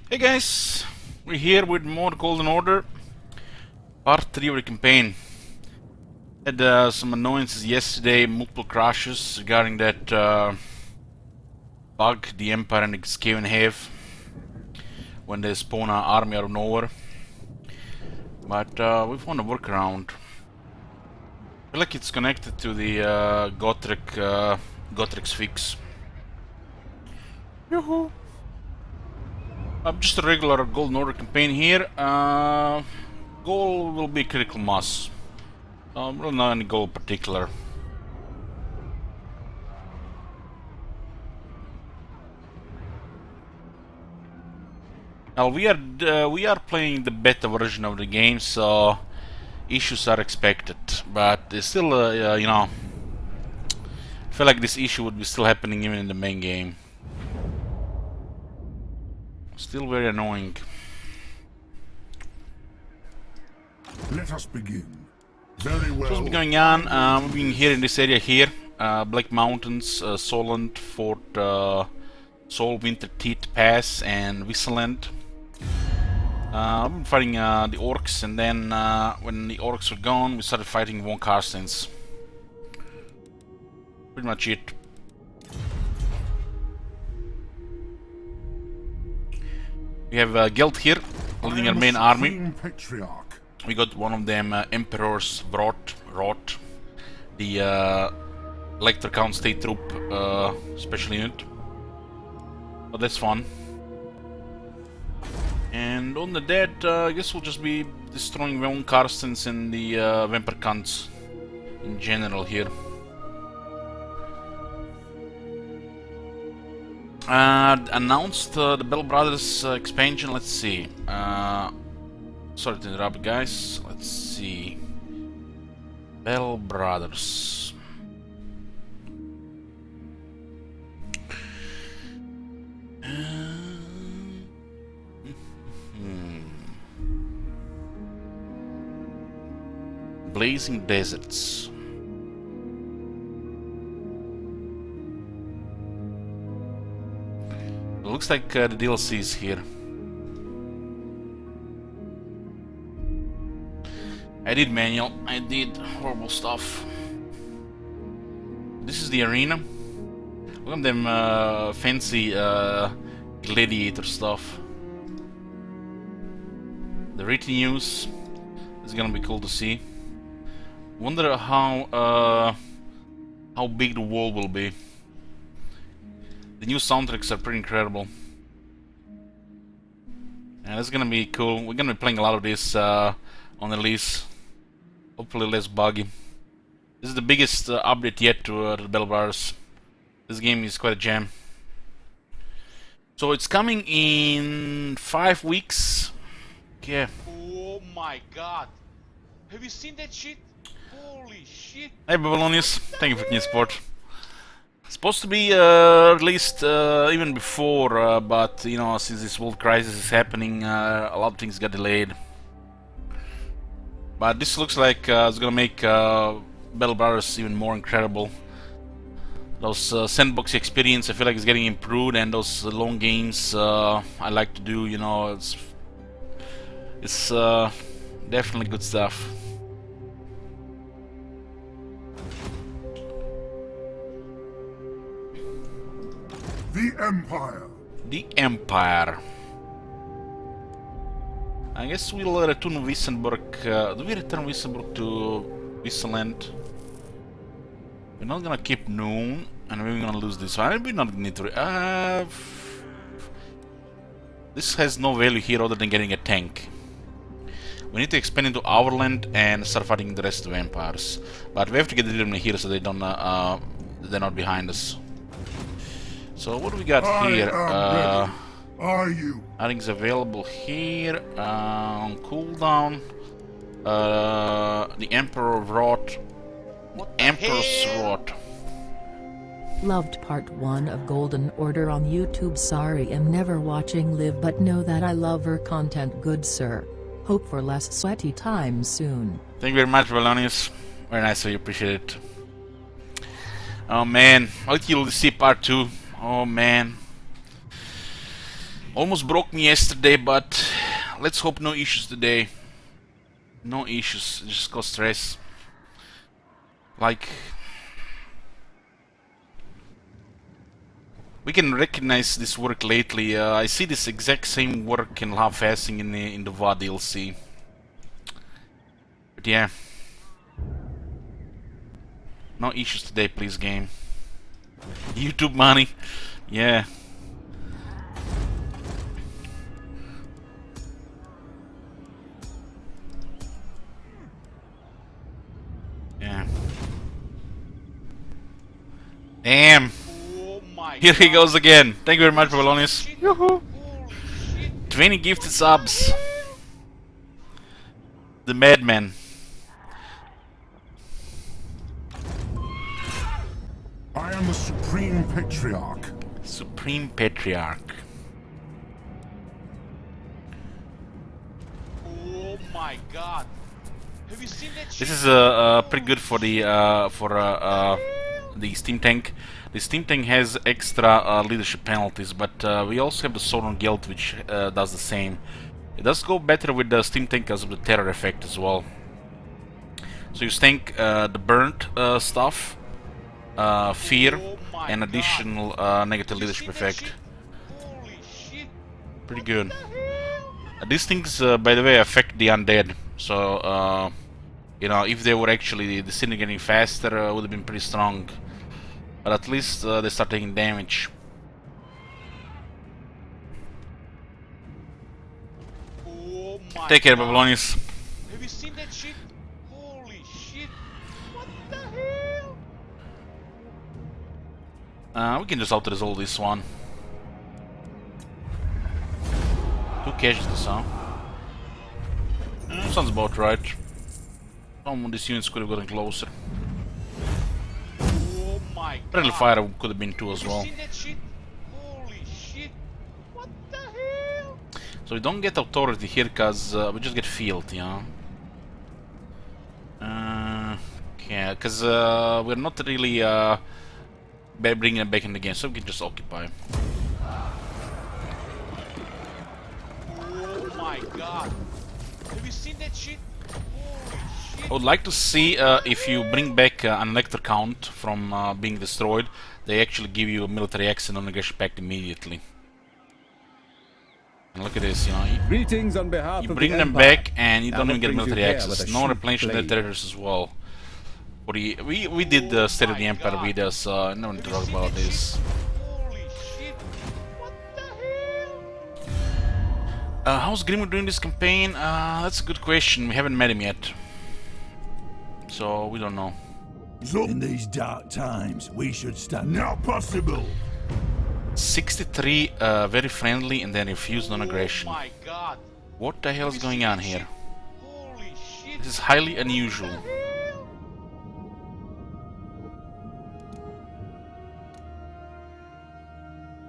Hey guys, we're here with more Golden Order, part 3 of the campaign. Had some annoyances yesterday, multiple crashes regarding that bug the Empire and the Skaven have when they spawn an army out of nowhere. But we found a workaround. I feel like it's connected to the Gothric's fix. Yoo-hoo! Just a regular Golden Order campaign here. Goal will be critical mass. Really not any goal in particular. Now we are playing the beta version of the game, so issues are expected. But it's still, you know, I feel like this issue would be still happening even in the main game. Still very annoying. Let us begin. Very well. What's going on? We've been here in this area here. Black Mountains, Solent, Fort Sol, Winter Teeth Pass, and Whistleland. I've been fighting the orcs, and then when the orcs were gone, we started fighting Von Carstens. Pretty much it. We have Geld here, leading our main army. Patriarch. We got one of them Emperor's Rot, the Lecter Count State Troop special unit. But that's fun. And on the dead, I guess we'll just be destroying Von Carstens and the Vampire Cunts in general here. Announced the Bell Brothers expansion. Let's see. Sorry to interrupt, guys. Let's see. Bell Brothers. Blazing Deserts. Looks like the DLC is here. I did manual. I did horrible stuff. This is the arena. Look at them fancy gladiator stuff. The retinues is gonna be cool to see. Wonder how big the wall will be. The new soundtracks are pretty incredible. And it's gonna be cool. We're gonna be playing a lot of this on release. Hopefully less buggy. This is the biggest update yet to the Bell Brothers. This game is quite a jam. So it's coming in 5 weeks. Yeah. Oh my god! Have you seen that shit? Holy shit! Hey Babylonius, thank you for your support. Supposed to be released even before, but you know, since this world crisis is happening, a lot of things got delayed. But this looks like it's gonna make Battle Brothers even more incredible. Those sandbox experience, I feel like it's getting improved, and those long games I like to do. You know, it's definitely good stuff. The Empire. The Empire. I guess we'll return Wissenburg. Do we return Wissenburg to Whistleland? We're not gonna keep Noon, and we're gonna lose this one. We're not need to. This has no value here other than getting a tank. We need to expand into our land and start fighting the rest of the vampires. But we have to get rid of them here so they don't. They're not behind us. So what do we got here? Are you? Nothing's available here. On cooldown. The Emperor of Rot. Emperor's Rot. Loved part 1 of Golden Order on YouTube. Sorry I'm never watching live, but know that I love her content, good sir. Hope for less sweaty times soon. Thank you very much, Valonius. Very nice of you, appreciate it. Oh man, I'll kill the see part 2. Oh man. Almost broke me yesterday, but let's hope no issues today. No issues, just cause stress. Like, we can recognize this work lately. I see this exact same work in Love Fasting in the VOD DLC. But yeah, no issues today, please, game. YouTube money, yeah. Yeah. Damn. Oh my Here he God. goes again. Thank you very much, Babylonius. Shit. Holy shit. 20 gifted subs. The madman. I am the Supreme Patriarch. Supreme Patriarch. Oh my God. Have you seen that shit? This is pretty good for the Steam Tank. The Steam Tank has extra leadership penalties, but we also have the Sauron Guild, which does the same. It does go better with the Steam Tank because of the terror effect as well. So you tank the burnt stuff, fear, Oh my and God. additional negative Have you leadership seen that effect. shit? Holy shit. Pretty good. These things, by the way, affect the undead. So, you know, if they were actually disintegrating faster, would have been pretty strong. But at least they start taking damage. Oh my Take care, God. Babylonius. Have you seen that shit? Holy shit. What the hell? We can just auto-resolve this one. 2 casualties, huh? Sounds about right. Some of these units could have gotten closer. Oh my God. Friendly fire could have been 2 as Have well. you seen that shit? Holy shit. What the hell? So we don't get authority here because we just get field, you know. Yeah, because we're not really bringing it back in the game, so we can just occupy. Oh my God. Have you seen that shit? Holy shit. I would like to see if you bring back an elector count from being destroyed, they actually give you a military action on aggression pact immediately. And look at this, you know, Greetings on behalf you of bring the them Empire. back and you don't Abbott even get brings you military here access. with a No sheath replenishment of blade. their territories as well. For the, we did the State of the my Empire God. video, so no need to talk about this. Holy shit. What the hell? How's Grimwood doing this campaign? That's a good question. We haven't met him yet. So, we don't know. In these dark times, we should stand Not possible. 63, very friendly, and then refused non-aggression. Oh my God. What the hell is going on here? Holy shit. This is highly unusual.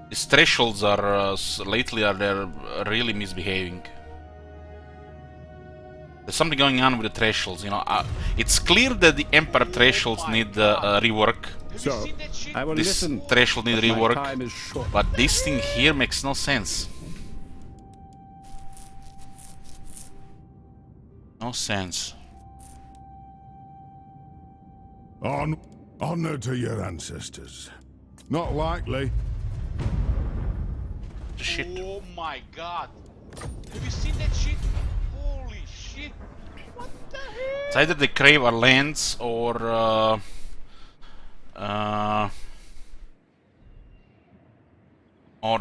These thresholds are, lately they're really misbehaving. There's something going on with the thresholds, you know. It's clear that the Empire thresholds need rework. Have you So, seen that shit? I will This listen. threshold need but my rework. time is short. But this thing here makes no sense. No sense. Honor to your ancestors. Not likely. Shit. Oh my God. Have you seen that shit? Holy shit. What the hell? It's either they crave our lands or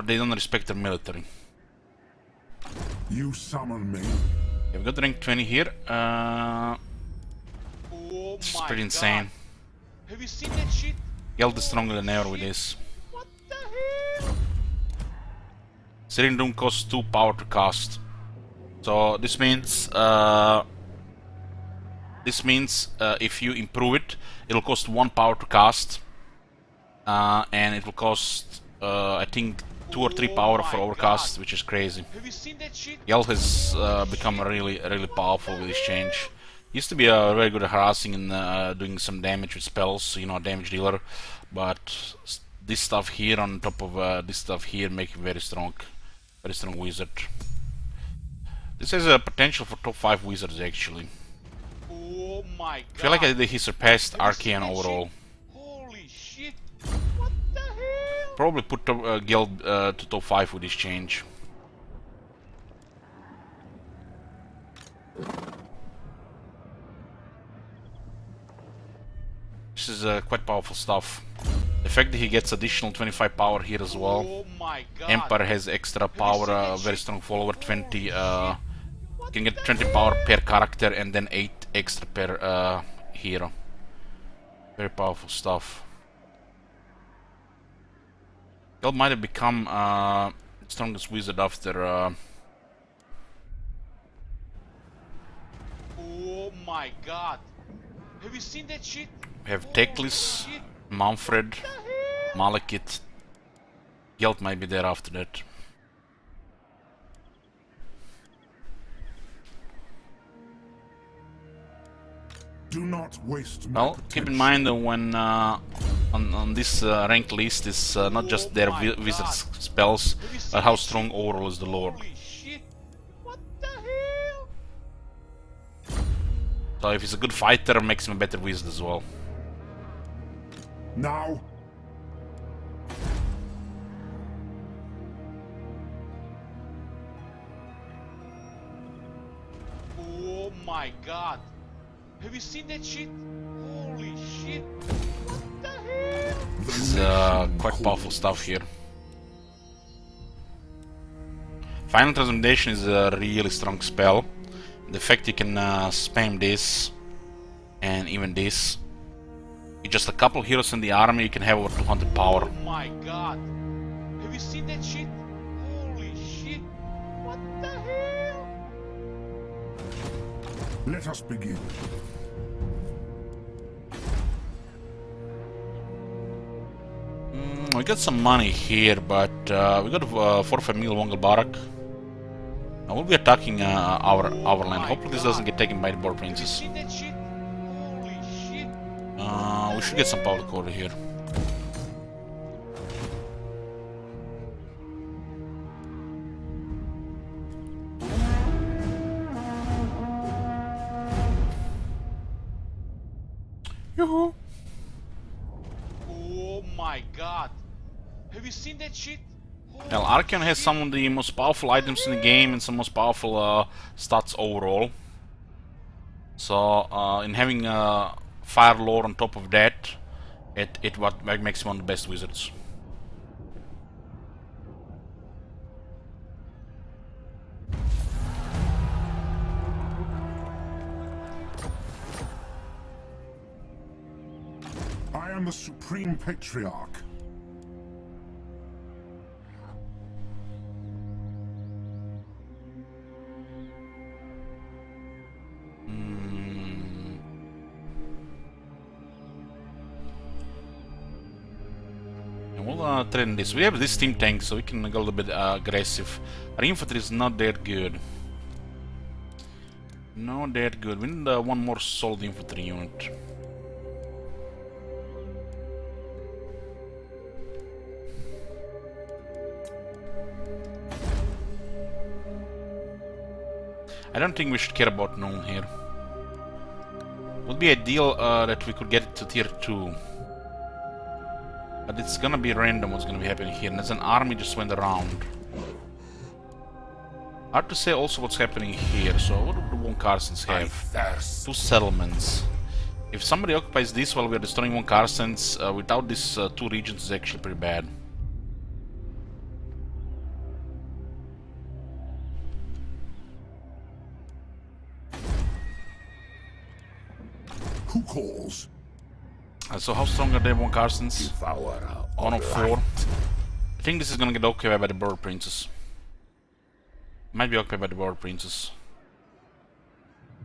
they don't respect their military. You summon me. Yeah, we got rank 20 here. Oh This is my pretty God. insane. Have you seen that shit? Geld is stronger than ever with this. What the hell? Serene Doom costs 2 power to cast. So this means if you improve it, it'll cost 1 power to cast, and it will cost I think 2 or 3 power for my overcast, God. which is crazy. Have you seen that shit? Yell has become really powerful with this change. Used to be very good at harassing and doing some damage with spells, you know, damage dealer, but this stuff here on top of this stuff here make him very strong. Very strong wizard. This has a potential for top 5 wizards actually. Oh my god. I feel like he surpassed Have you seen Arcane that overall. shit? Holy shit. What the hell? Probably put Guild to top 5 with this change. This is quite powerful stuff. The fact that he gets additional 25 power here as well. Oh my god. Empire has extra power, seen that very shit? strong follower, 20. What Can get the 20 hell? power per character and then 8 extra per hero. Very powerful stuff. Guild might have become strongest wizard after. Oh my god. Have you seen that shit? We have Holy Teclis, shit. Manfred, What the hell? Malekith. Guild might be there after that. Do not waste my Well, keep in potential. mind that when on this ranked list is not just their my wizard God. spells, Have you seen but how that strong shit? overall is the lord. Holy shit. What the hell? So if he's a good fighter, makes him a better wizard as well. Now, Oh my god. Have you seen that shit? Holy shit. What the hell? It's quite powerful stuff here. Final Transmutation is a really strong spell. The fact you can spam this and even this. With just a couple heroes in the army, you can have over 200 power. Oh my god. Have you seen that shit? Holy shit. What the hell? let us begin. We got some money here, but we got to forfeit Mil Wongel Barak. We'll be attacking our land. my Hopefully this God. doesn't get taken by the Boar Have you Princess. seen that shit? Holy shit. We should get some public order here. Yoo-hoo! Oh my god. Have you seen that shit? Well, Archeon has some of the most powerful items in the game and some most powerful stats overall. So, in having Fire Lore on top of that, it what makes him one of the best wizards. I am the Supreme Patriarch. And we'll train this. We have this team tank, so we can go a little bit aggressive. Our infantry is not that good. Not that good. We need one more solid infantry unit. I don't think we should care about Noon here. Would be ideal that we could get it to tier 2. But it's gonna be random what's gonna be happening here. And there's an army just went around. Hard to say also what's happening here. So what do the Von Carsons have? Thirst. 2 settlements. If somebody occupies this while we're destroying Von Carsons, without these 2 regions is actually pretty bad. Who calls? So how strong are they, Von Carsons? Devourer. 104. I think this is gonna get occupied by the Bird Princess. Might be occupied by the Bird Princess.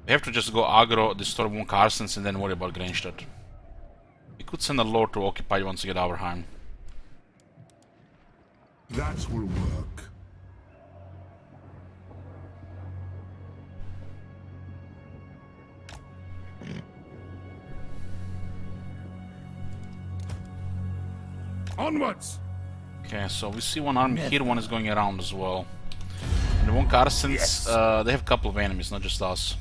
We have to just go aggro, destroy Von Carsons, and then worry about Grenstadt. We could send a lord to occupy once we get Auerheim. That will work. Onwards! Okay, so we see one army here, one is going around as well. One Carsons, they have a couple of enemies, not just us.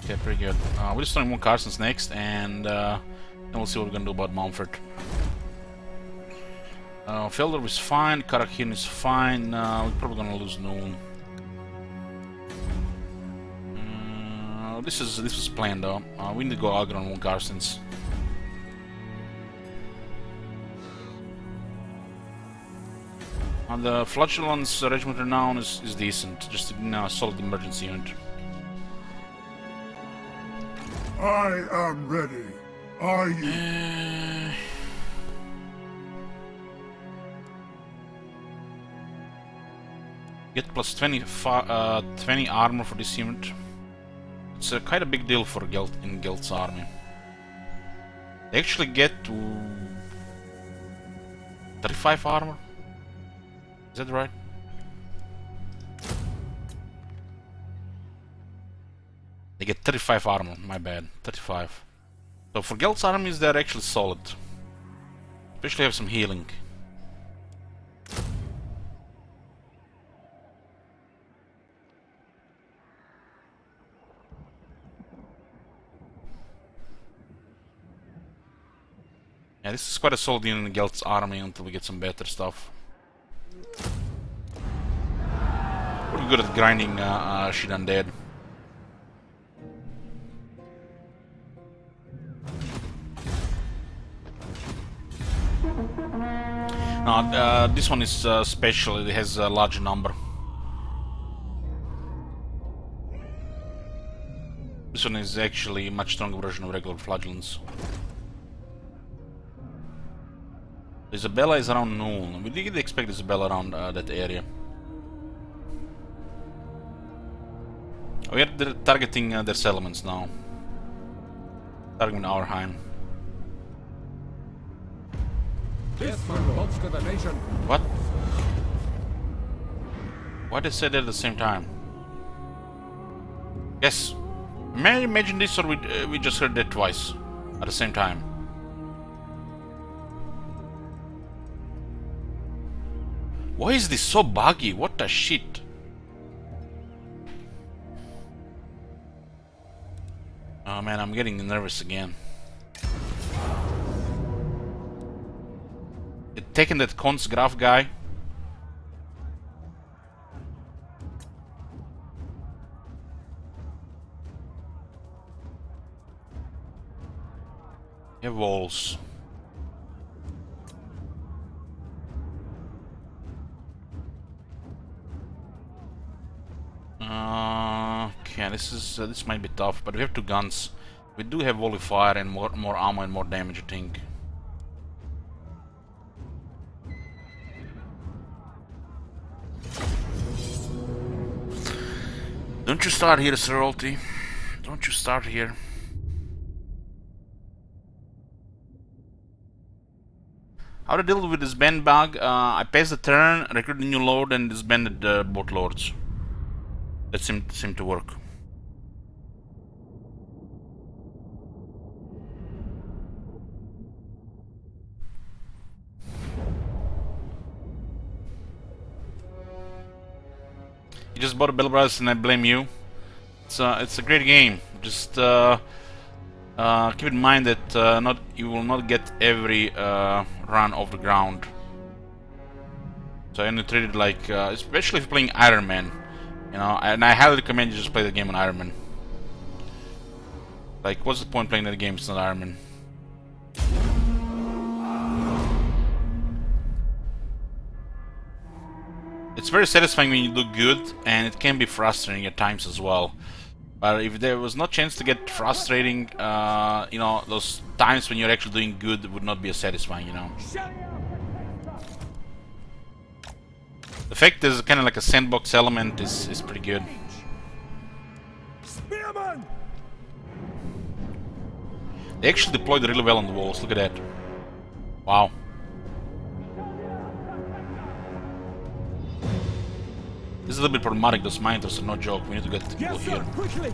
Okay, pretty good. We're destroying one Carsons next, and then we'll see what we're gonna do about Mumford. Felder is fine, Karakin is fine. We're probably gonna lose Noon. This was planned though. We need to go aggro on one Carsons. The Flatulence Regiment Renown is decent, just a solid emergency unit. I am ready. Are you? Get plus 20 armor for this unit. It's quite a big deal for in Gelt's army. They actually get to 35 armor. Is that right? They get 35 armor, my bad. 35. So for Gelt's armies, they're actually solid. Especially have some healing. Yeah, this is quite a solid unit in Gelt's army until we get some better stuff. Pretty good at grinding shit undead. Now, this one is special, it has a larger number. This one is actually a much stronger version of regular Flagellants. Isabella is around noon. We did expect Isabella around that area. We are targeting their settlements now. Targeting Auerheim. What? Why did they say that at the same time? Yes. May I imagine this, or we just heard that twice at the same time? Why is this so buggy? What the shit? Oh man, I'm getting nervous again. Taking that Consgraf guy. Have walls. Okay, this might be tough, but we have two guns. We do have volley fire and more ammo and more damage, I think. Don't you start here, Sir Ulti. Don't you start here. How to deal with this band bug? I passed the turn, recruited a new lord, and disbanded both lords. That seemed to work. You just bought a Battle Brothers and I blame you. It's a great game. Just keep in mind that you will not get every run off the ground. So I only treat it like, especially if you're playing Iron Man, you know. And I highly recommend you just play the game on Iron Man. Like, what's the point playing that game if it's not Iron Man? It's very satisfying when you do good, and it can be frustrating at times as well. But if there was no chance to get frustrating, you know, those times when you're actually doing good would not be as satisfying, you know. The fact there's kind of like a sandbox element is pretty good. Spearman! They actually deployed really well on the walls, look at that. Wow. This is a little bit problematic, those miners are no joke, we need to get people here. Quickly!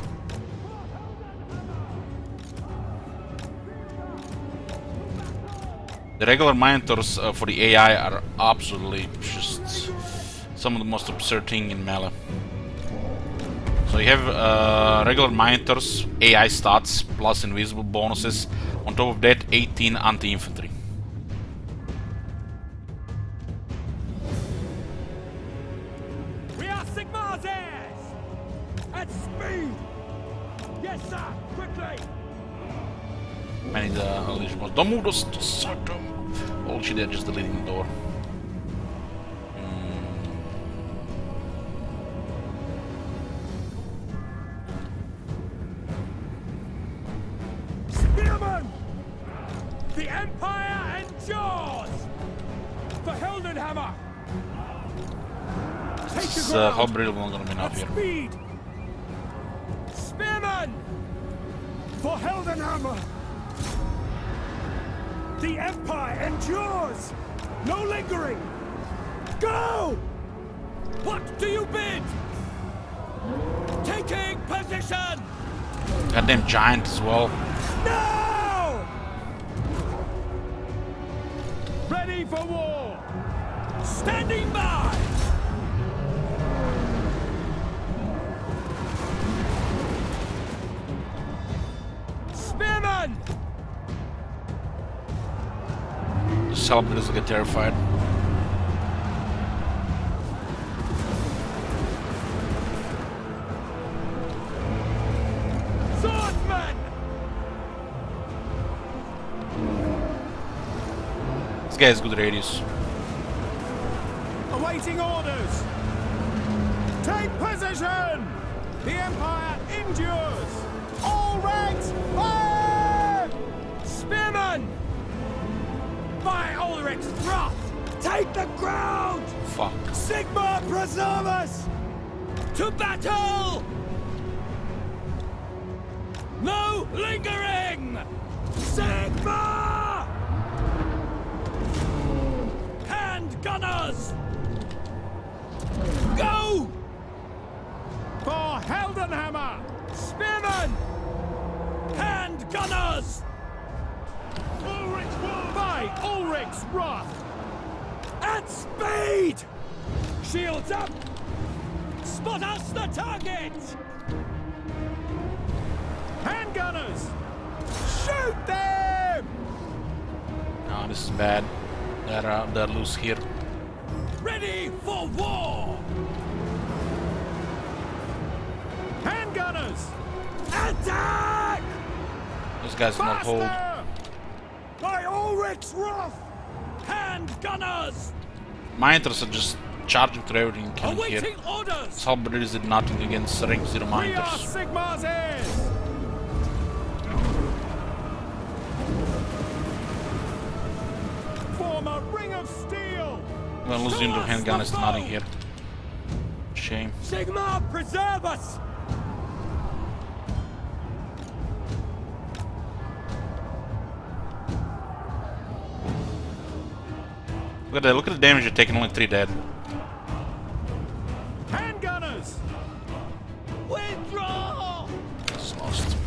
The regular miners for the AI are absolutely just some of the most absurd thing in melee. So you have regular Minotors, AI stats, plus invisible bonuses. On top of that, 18 anti-infantry. We are Sigmar's heirs! At speed! Yes, sir! Quickly! I need eligible. Don't move those. Oh shit, they're just deleting the door. Spearman! The Empire endures! For Heldenhammer! Take the This ground! Halberd will not gonna be enough At here. speed! Spearman! For Heldenhammer! The Empire endures! No lingering! Go! What do you bid? Taking position! Goddamn giant as well. Now! Ready for war! Standing by! Spearman! This Halberd is gonna get terrified. Swordsman! This guy has good radius. Awaiting orders! Take position! The Empire endures! All ranks, fire! Spearman! By Ulrich's wrath! Take the ground! Fuck. Sigmar preserve us! To battle! No lingering! Sigmar! Hand gunners! Go! For Heldenhammer! Spearmen! Hand gunners! By Ulrich's wrath! At speed! Shields up! Spot us the target! Hand gunners! Shoot them! No, this is bad. They're loose here. Ready for war! Hand gunners! Attack! Those guys cannot hold. Faster! By Ulrich's wrath! Hand gunners! Minotors are just charging through everything and killing here. Awaiting orders! This Halberd did nothing against rank 0 We are Minotors. Sigmar's heirs! Form a ring of steel! I'm gonna lose into handgun is nothing here. Shame. Sigmar preserve us! Look at that, look at the damage you're taking, only 3 dead. Hand gunners! Withdraw! It's lost.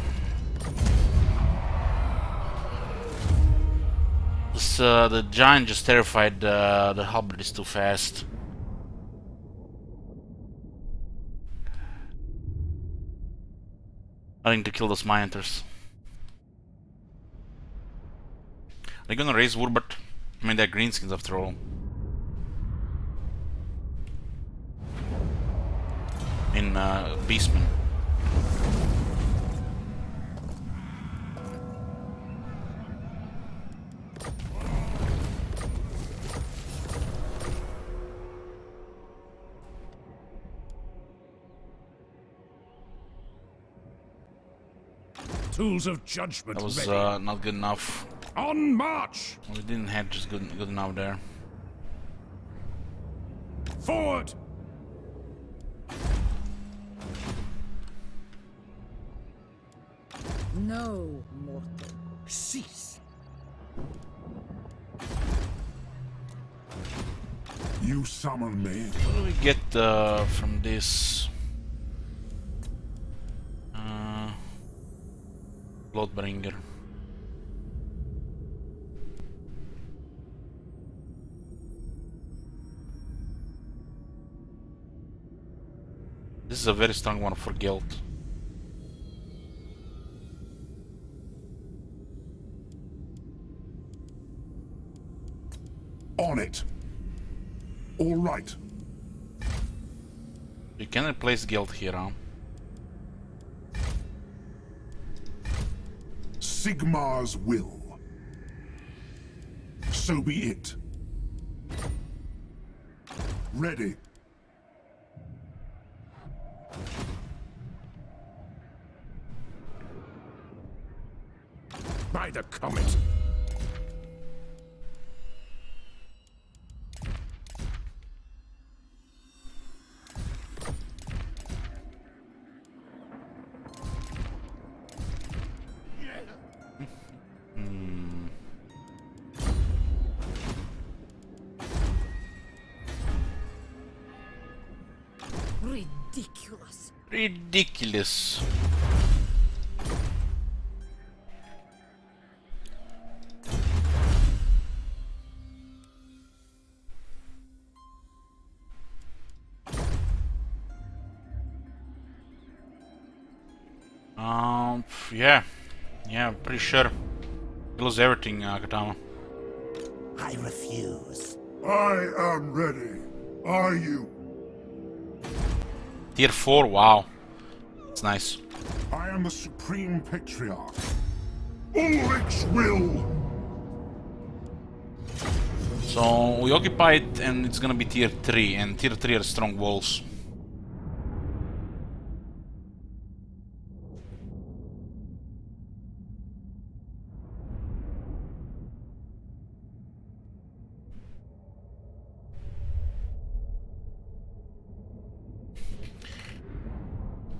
This, the giant just terrified the Halberd is too fast. I need to kill those Minotors. They're gonna raise Wurbert. I mean, they're greenskins after all. In Beastman. Tools of judgment That was ready. not good enough. On march! We didn't have just good enough there. Forward! No, mortal. Cease. You summon me. What do we get from this? Bloodbringer. This is a very strong one for guild. On it. All right. You can replace guild here, huh? Sigmar's will. So be it. Ready. By the comet. Ridiculous. Ridiculous. Yeah. Yeah, pretty sure. He lost everything, Katama. I refuse. I am ready. Are you? Tier 4, wow. It's nice. I am the Supreme Patriarch. Ulrich's will! So we occupy it and it's gonna be tier 3, and tier 3 are strong walls.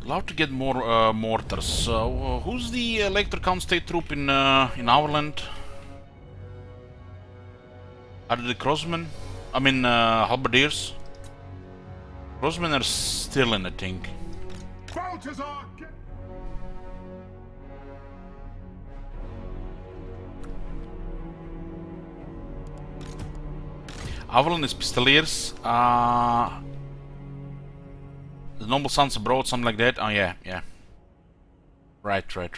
Love to get more mortars. So who's the Elector Count State troop in our land? Are they the crossmen? I mean halberdiers? Crossmen are still in, I think. Balthazar! Avalon is Pistoliers. The Noble Sons Abroad, something like that. Oh yeah, yeah. Right. You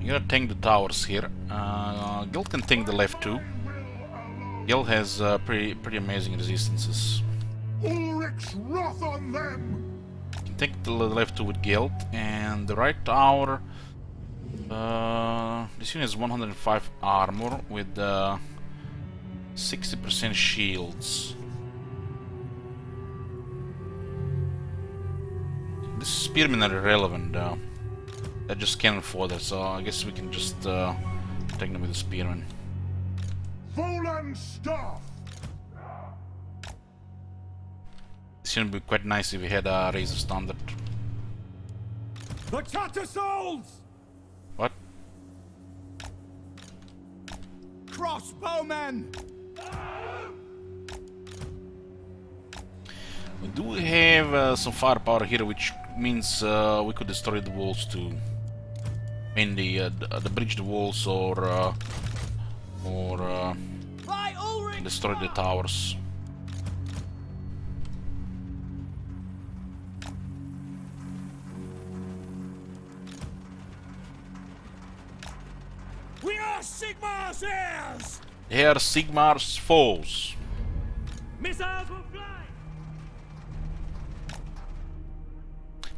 gotta tank the towers here. Guild can tank the left too. Guild has pretty amazing resistances. Ulrich's wrath on them! You can take the left two with Guild, and the right tower. This unit has 105 armor with 60% shields. This spearmen are irrelevant. They're just cannon fodder, so I guess we can just take them with the spearmen. Volan staff! This unit would be quite nice if we had a Razor Standard. The Tattersouls! What? Crossbowmen! We do have some firepower here, which means we could destroy the walls too. Mainly the bridge the walls or destroy the towers. We are Sigmar's heirs! They are Sigmar's foes. Missiles will fly!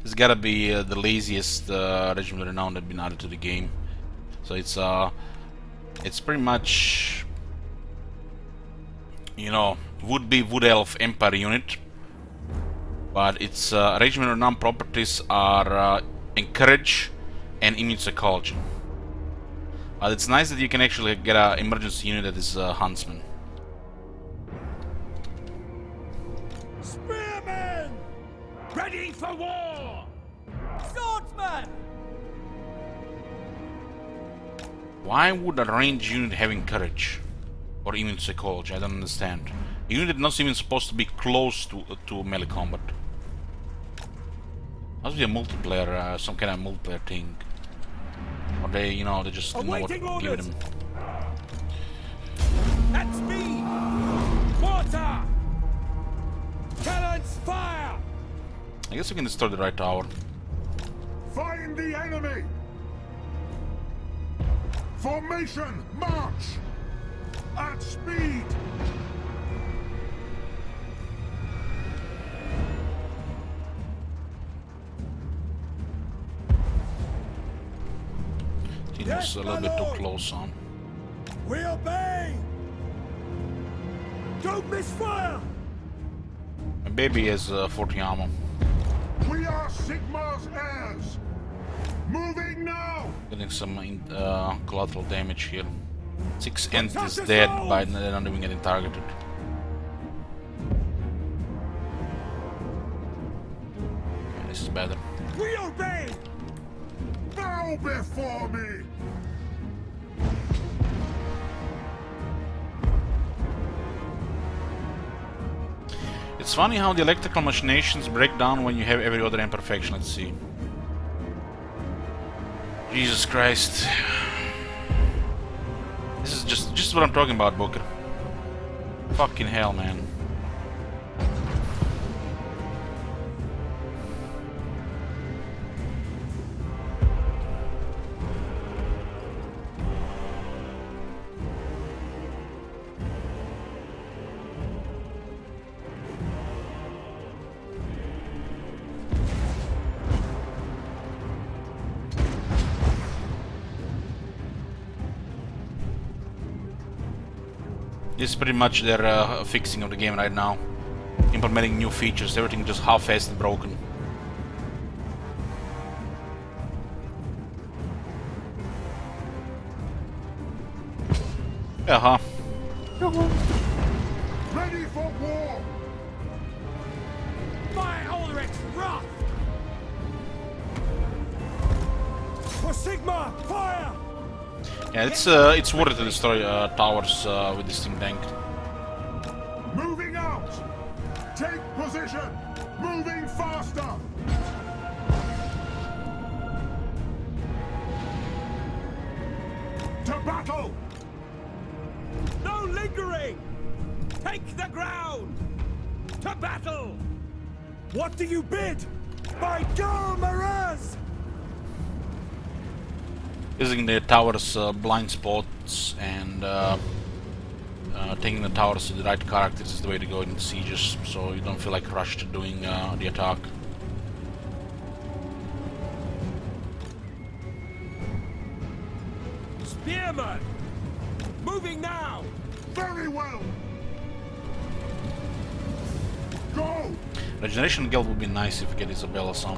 This gotta be the laziest regiment renown that been added to the game. So it's pretty much, you know, would-be Wood Elf Empire unit, but its regiment renown properties are encourage and immune psychology. But it's nice that you can actually get an emergency unit that is Huntsman. Spearmen! Ready for war! Swordsman! Why would a ranged unit having courage or immune psychology? I don't understand. A unit that's not even supposed to be close to melee combat. Must be a multiplayer, some kind of multiplayer thing. Or they, you know, they just didn't know what to give him. At speed! Mortar! Cannons fire! I guess we can destroy the right tower. Find the enemy! Formation, march! At speed! He was a little bit too close on. We obey! Don't misfire! My baby has 40 ammo. We are Sigmar's heirs! Moving now! Getting some collateral damage here. 6 entities dead by they're not even getting targeted. Okay, this is better. We obey! Bow before me! It's funny how the electrical machinations break down when you have every other imperfection. Let's see. Jesus Christ. This is just what I'm talking about, Booker. Fucking hell, man. This is pretty much their fixing of the game right now. Implementing new features, everything just half-assed and broken. Uh-huh. Ready for war! My Ulrich's wrath! For Sigmar, fire! Yeah, it's worth it to destroy towers with this thing tanked. Moving out! Take position! Moving faster! To battle! No lingering! Take the ground! To battle! What do you bid? By Gal Maraz! Using the towers' blind spots and taking the towers to the right characters is the way to go in sieges, so you don't feel like rushed doing the attack. Spearman! Moving now! Very well! Go! Regeneration Guild would be nice if we get Isabella some.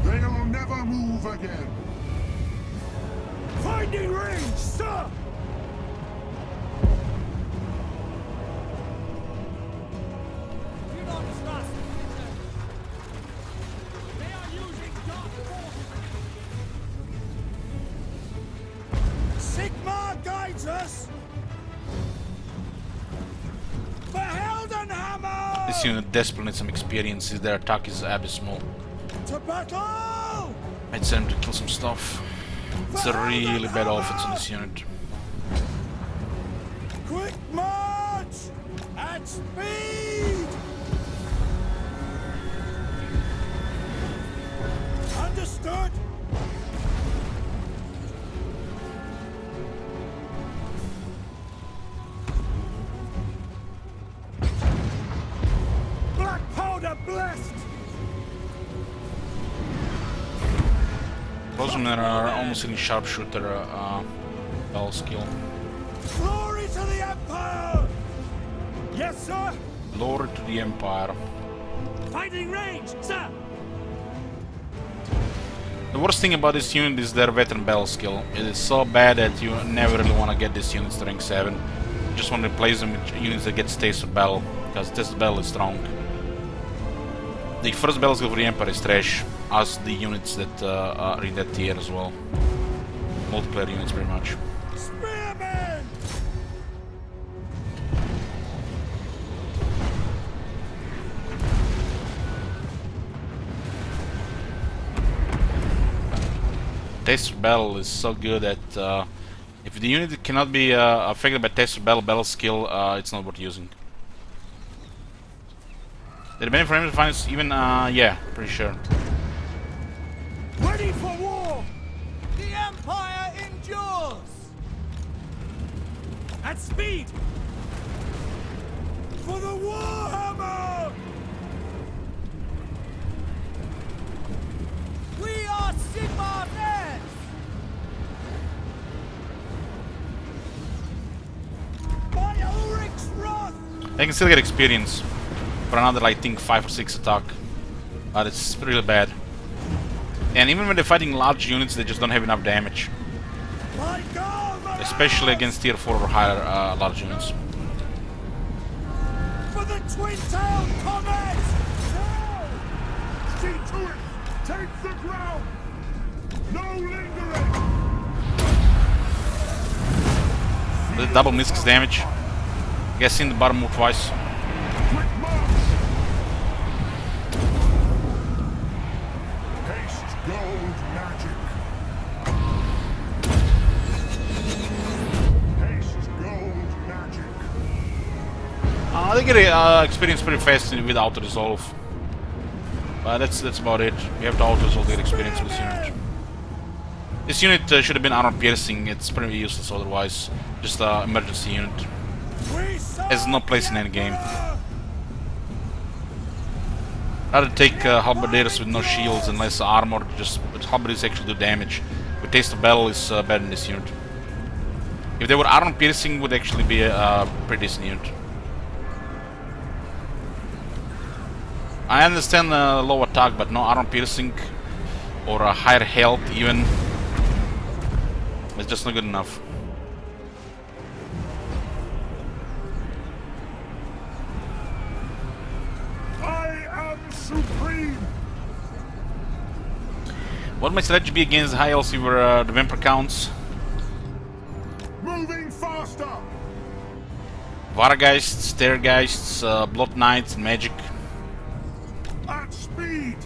They'll never move again! Finding range, sir! They are using dark force! Sigmar guides us! For Heldenhammer! This unit desperately needs some experience, their attack is abysmal. To battle! I'd send him to kill some stuff. It's a really bad offense on this unit. Quick march! At speed! Understood! Black powder blessed! Those of them are almost hitting sharpshooter bell skill. Glory to the Empire! Yes, sir! Glory to the Empire. Fighting range, sir! The worst thing about this unit is their veteran battle skill. It is so bad that you never really want to get these units to rank 7. You just want to replace them with units that get taste of battle, because taste of battle is strong. The first battle skill for the Empire is trash, as the units that are in that tier as well. Multiplayer units pretty much. Spearman! Taster Battle is so good that if the unit cannot be affected by Taster Battle skill, it's not worth using. Did the benefit for him to find us even? Yeah, pretty sure. Ready for war! The Empire endures! At speed! For the Warhammer! We are Sigmar's heirs! By Ulrich's wrath! They can still get experience for another, I think, 5 or 6 attack, but it's really bad. And even when they're fighting large units, they just don't have enough damage, My God! especially against tier 4 or higher large units. For the twin-tailed comet! Now! See to it! Take the ground! No lingering! The double misses damage. Guessing the bottom move twice. Quick march! Haste gold magic! Haste gold magic! They get experience pretty fast with auto resolve. But that's about it. You have to auto resolve to get experience with this unit. This unit should have been armor piercing. It's pretty useless otherwise. Just an emergency unit. Has no place in any game. Rather take halberdiers with no shields and less armor. Just but halberdiers actually do damage. But Taste of Battle is better in this unit. If they were armor piercing, would actually be a pretty decent unit. I understand low attack, but no armor piercing or a higher health even. It's just not good enough. I am supreme! What my strategy be against high LC were the Vampire Counts, Moving faster! Varageists, Stairgeists, Blood Knights, and Magic. At speed!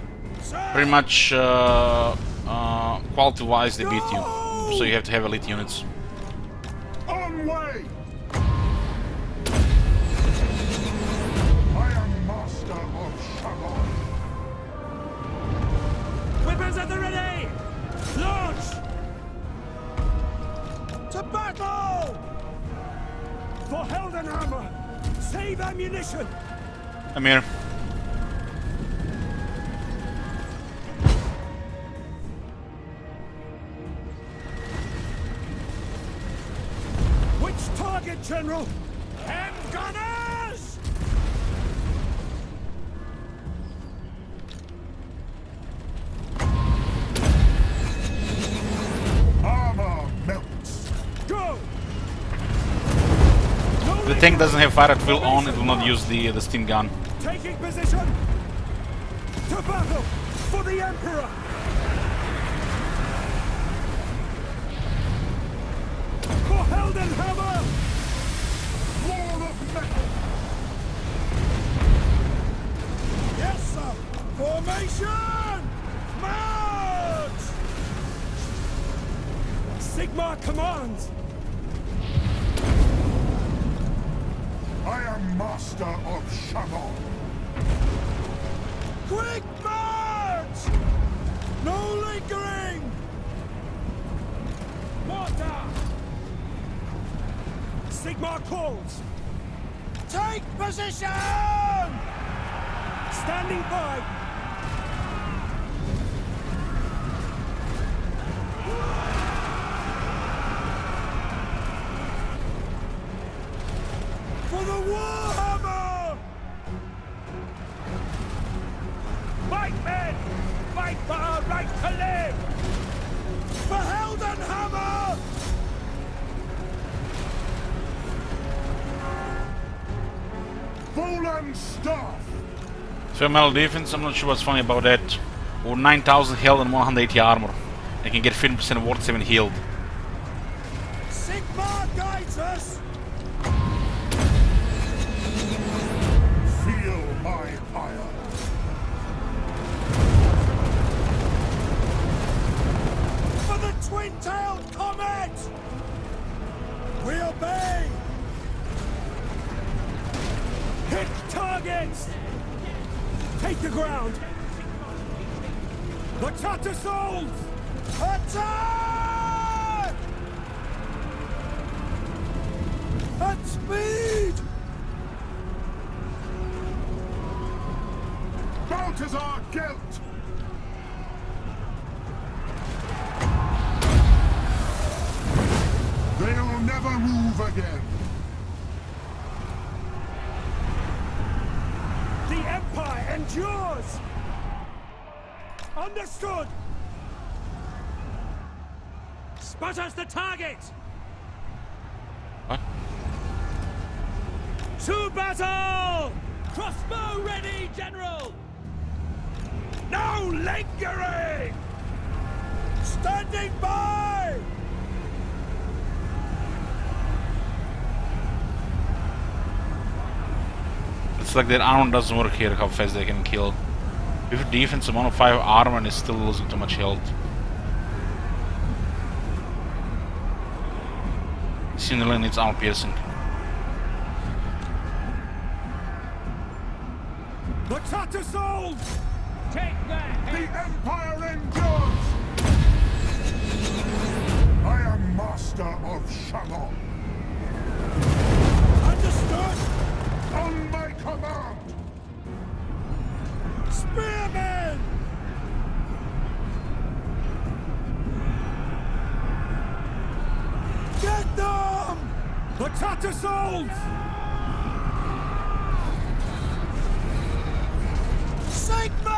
Pretty much quality-wise they beat you, so you have to have elite units. On way! I am master of Sharon. Weapons at the ready! Launch! To battle! For Heldenhammer! Save ammunition! I'm here. Which target, General? Hand gunners! Armor melts. Go! If the tank doesn't have fire at will on, it will not use the steam gun. Taking position! To battle! For the Emperor! For Heldenhammer! Wall of metal. Yes, sir! Formation! March! Sigmar commands! I am master of Sharon. Quick march! No lingering! Mortar! Sigmar calls! Take position! Standing by! For the Warhammer! Fight, men! Fight for our right to live! For Heldenhammer! Fallen staff. So metal defense, I'm not sure what's funny about that. Or 9,000 health and 180 armor. They can get 50% ward 7 healed. Sigmar guides us! Feel my ire. For the twin-tailed comet! We obey! Hit targets! Take the ground! The Tattersouls! Attack! At speed! Balthazar Gelt! They'll never move again. The Empire endures! Understood! Sputters the target! What? To battle! Crossbow ready, General! No lingering! Standing by! It's like their armor doesn't work here, how fast they can kill. With defense, 105 armor and is still losing too much health. Cinderella needs armor piercing. The Tattersouls! Take that! The Empire endures! I am master of Shalom. Understood! On my command! Spearmen! Get them! The Tattersouls! Sigma!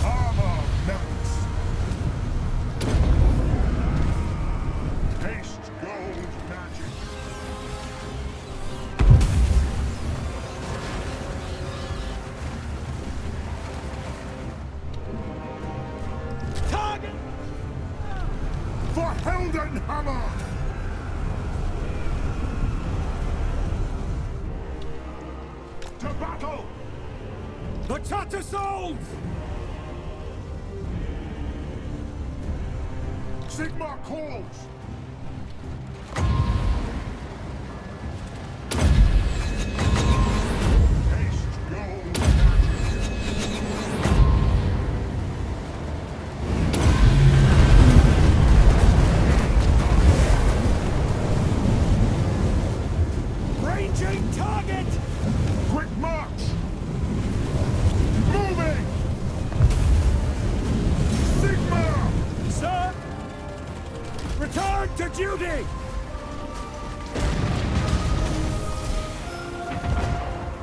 Armor melts. Haste gold magic. Target! For Heldenhammer! To battle! The Tattersouls! Sigma calls! Haste gold magic. Ranging target! Quick march! Moving! Sigma! Sir! Return to duty!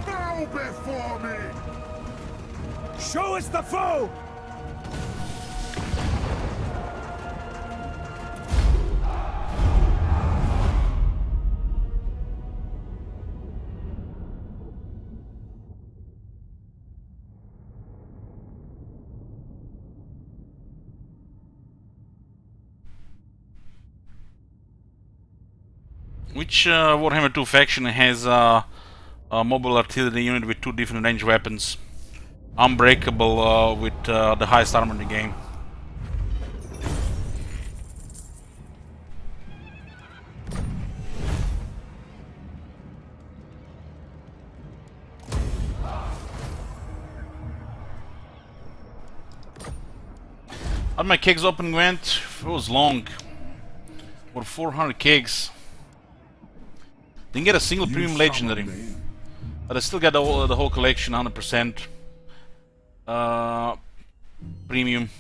Bow before me! Show us the foe! Which Warhammer 2 faction has a mobile artillery unit with 2 different range weapons? Unbreakable with the highest armor in the game. Had my kegs open, Gwent? It was long. Or 400 kegs. Didn't get a single premium legendary, but I still got the whole collection, 100% premium.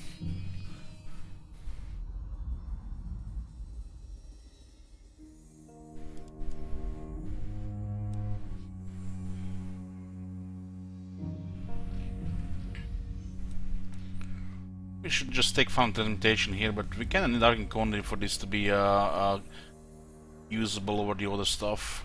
We should just take Fountain Temptation here, but we kinda need Arcane Conduit for this to be usable over the other stuff.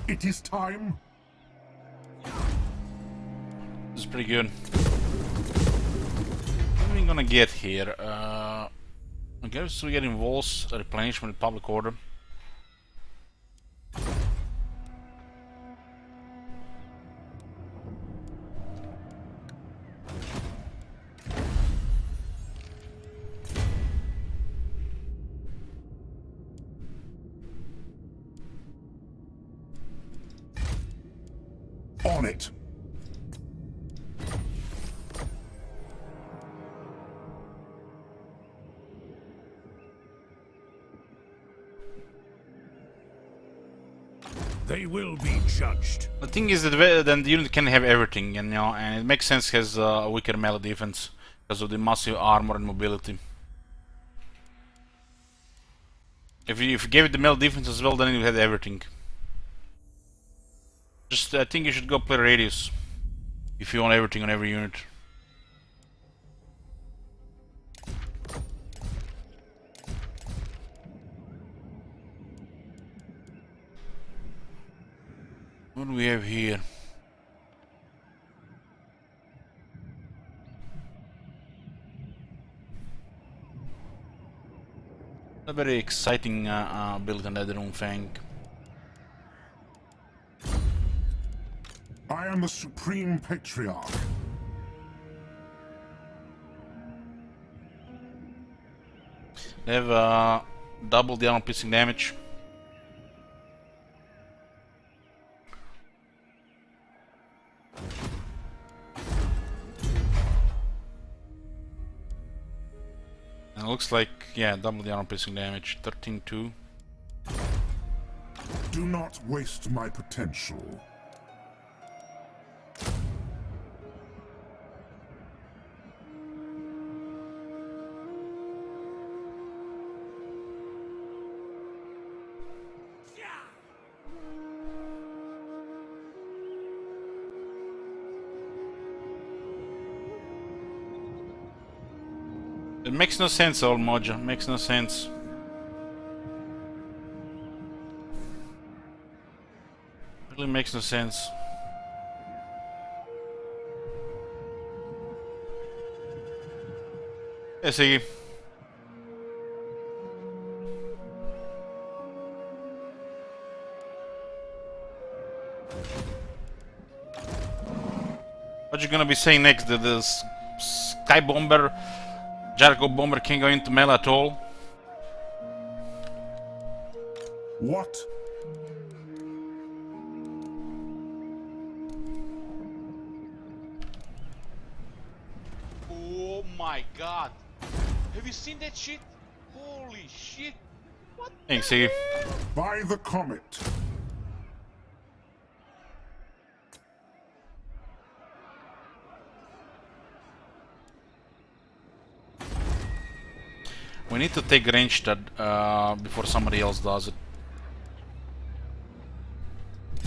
It is time. This is pretty good. What are we gonna get here? I guess we get walls, replenishment, public order. On it. They will be judged. The thing is that then the unit can have everything, and and it makes sense has a weaker melee defense because of the massive armor and mobility. If you gave it the melee defense as well, then you had everything. Just I think you should go play Radius if you want everything on every unit. What do we have here? A very exciting build on that Runefang. I am the Supreme Patriarch. They have double the armor piercing damage. And it looks like, yeah, double the armor piercing damage, 13-2. Do not waste my potential. It makes no sense, old Mojo. Makes no sense. Really makes no sense. Yes, Iggy. What you gonna be saying next? That the Sky Bomber, Jericho Bomber can't go into melee at all? What? Oh my god. Have you seen that shit? Holy shit. What? Thanks, Iggy. By the comet. We need to take Ranged before somebody else does it.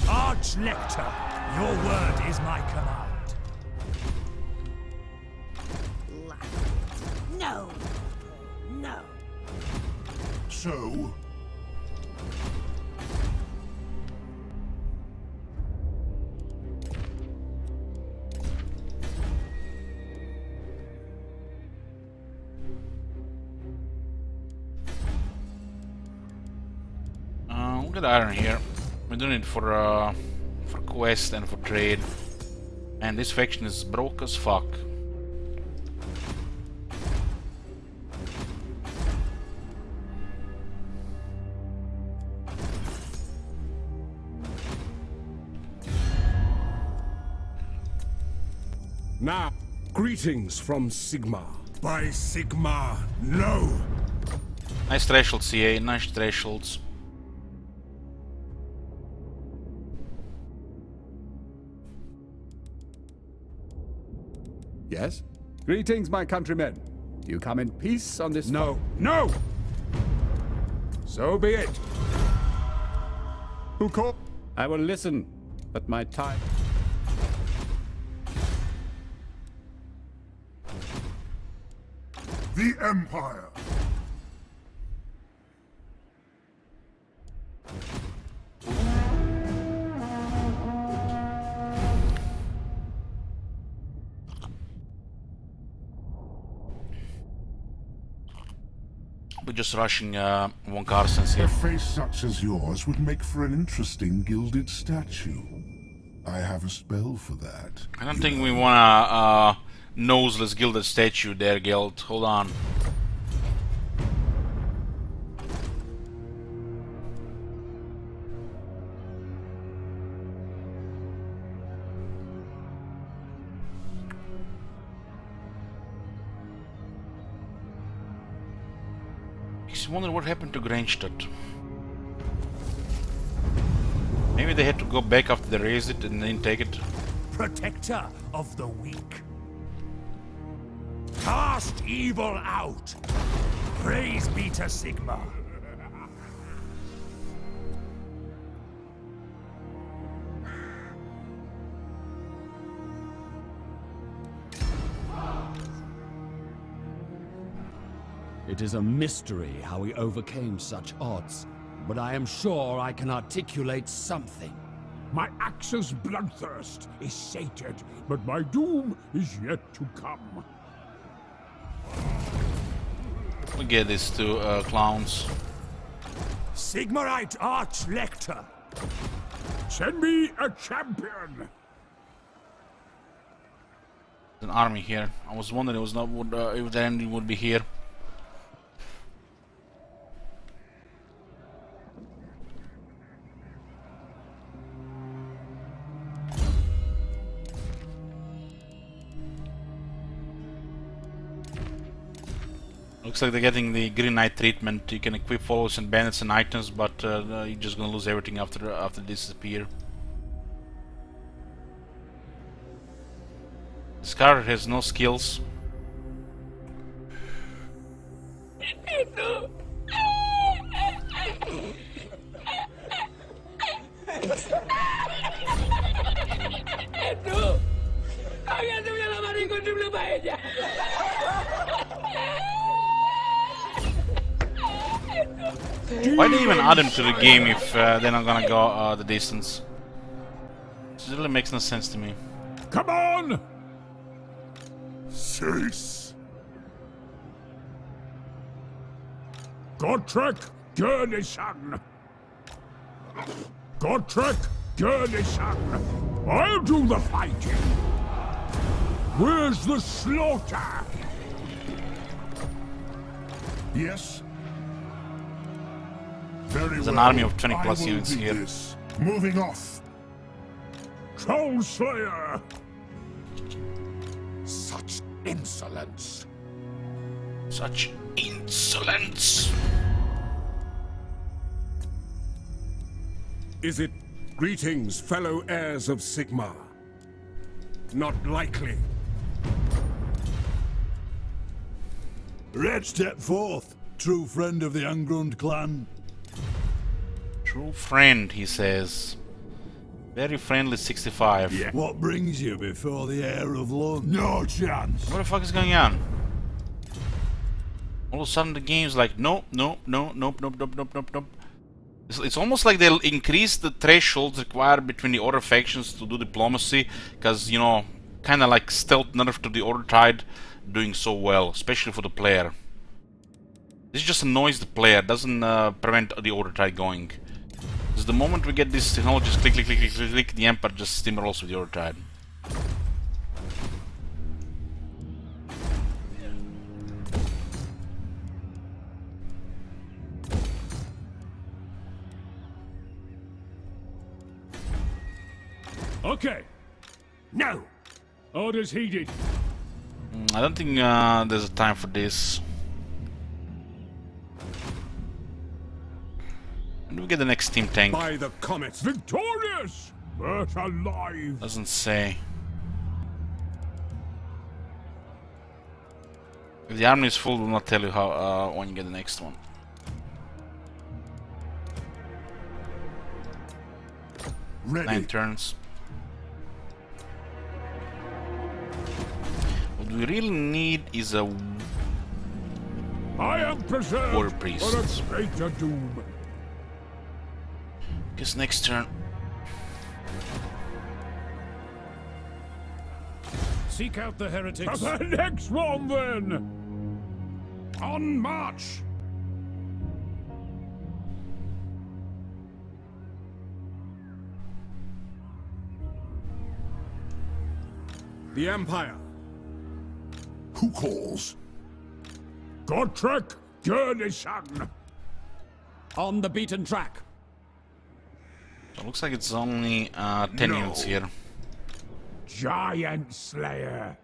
Arch-Lector, your word is my command. No. No. So, We'll get iron here. We're doing it for quest and for trade. And this faction is broke as fuck. Now, greetings from Sigma. by Sigma, no! Nice thresholds, CA. Nice thresholds. Yes? Greetings, my countrymen. Do you come in peace on this? No. No! So be it. Who called? I will listen, but my time. The Empire! we're just rushing Von Carson's A here. face such as yours would make for an interesting gilded statue. I have a spell for that. I don't think we want a noseless gilded statue there, Geld. Hold on. I wonder what happened to Greinstadt. Maybe they had to go back after they raised it and then take it. Protector of the weak. Cast evil out. Praise be to Sigma. It is a mystery how he overcame such odds, but I am sure I can articulate something. My axe's bloodthirst is sated, but my doom is yet to come. We get these two clowns. Sigmarite Arch-Lector. Send me a champion. There's an army here. I was wondering it was not if the enemy would be here. Looks like they're getting the Green Knight treatment. You can equip followers and bandits and items, but you're just gonna lose everything after they disappear. This car has no skills. Why they even add them to the game if they're not gonna go the distance? This really makes no sense to me. Come on! Cease! Gotrek Gurnison! Gotrek Gurnison! I'll do the fighting! Where's the slaughter? Yes? Very There's well. an army of 20 I plus will units do here. this. Moving off. Troll Slayer! Such insolence. Such insolence! Is it greetings, fellow heirs of Sigma? Not likely. Red, step forth, true friend of the Angrund clan. True friend, he says. Very friendly 65. Yeah. What brings you before the heir of Lund? No chance. What the fuck is going on? All of a sudden the game's like, nope, nope, nope, nope, nope, nope, nope, nope, nope. It's almost like they'll increase the thresholds required between the order factions to do diplomacy, because, you know, kind of like stealth nerf to the Order Tide doing so well, especially for the player. This just annoys the player, doesn't prevent the Order Tide going. Because the moment we get these technologies, click, click, click, click, click, click, the Empire just steamrolls with the Order Tide. Okay. No. Orders heeded. I don't think there's a time for this. When do we get the next team tank? By the comets. Victorious! But alive. Doesn't say. If the army is full, we'll not tell you how when you get the next one. Ready. 9 turns. What we really need is a I am preserved War Priest. for a greater doom. Guess next turn. Seek out the heretics. The next one, then! On march! the Empire. Who calls? Gotrek Gurnishan. On the beaten track. So it looks like it's only 10 No. units here. Giant Slayer.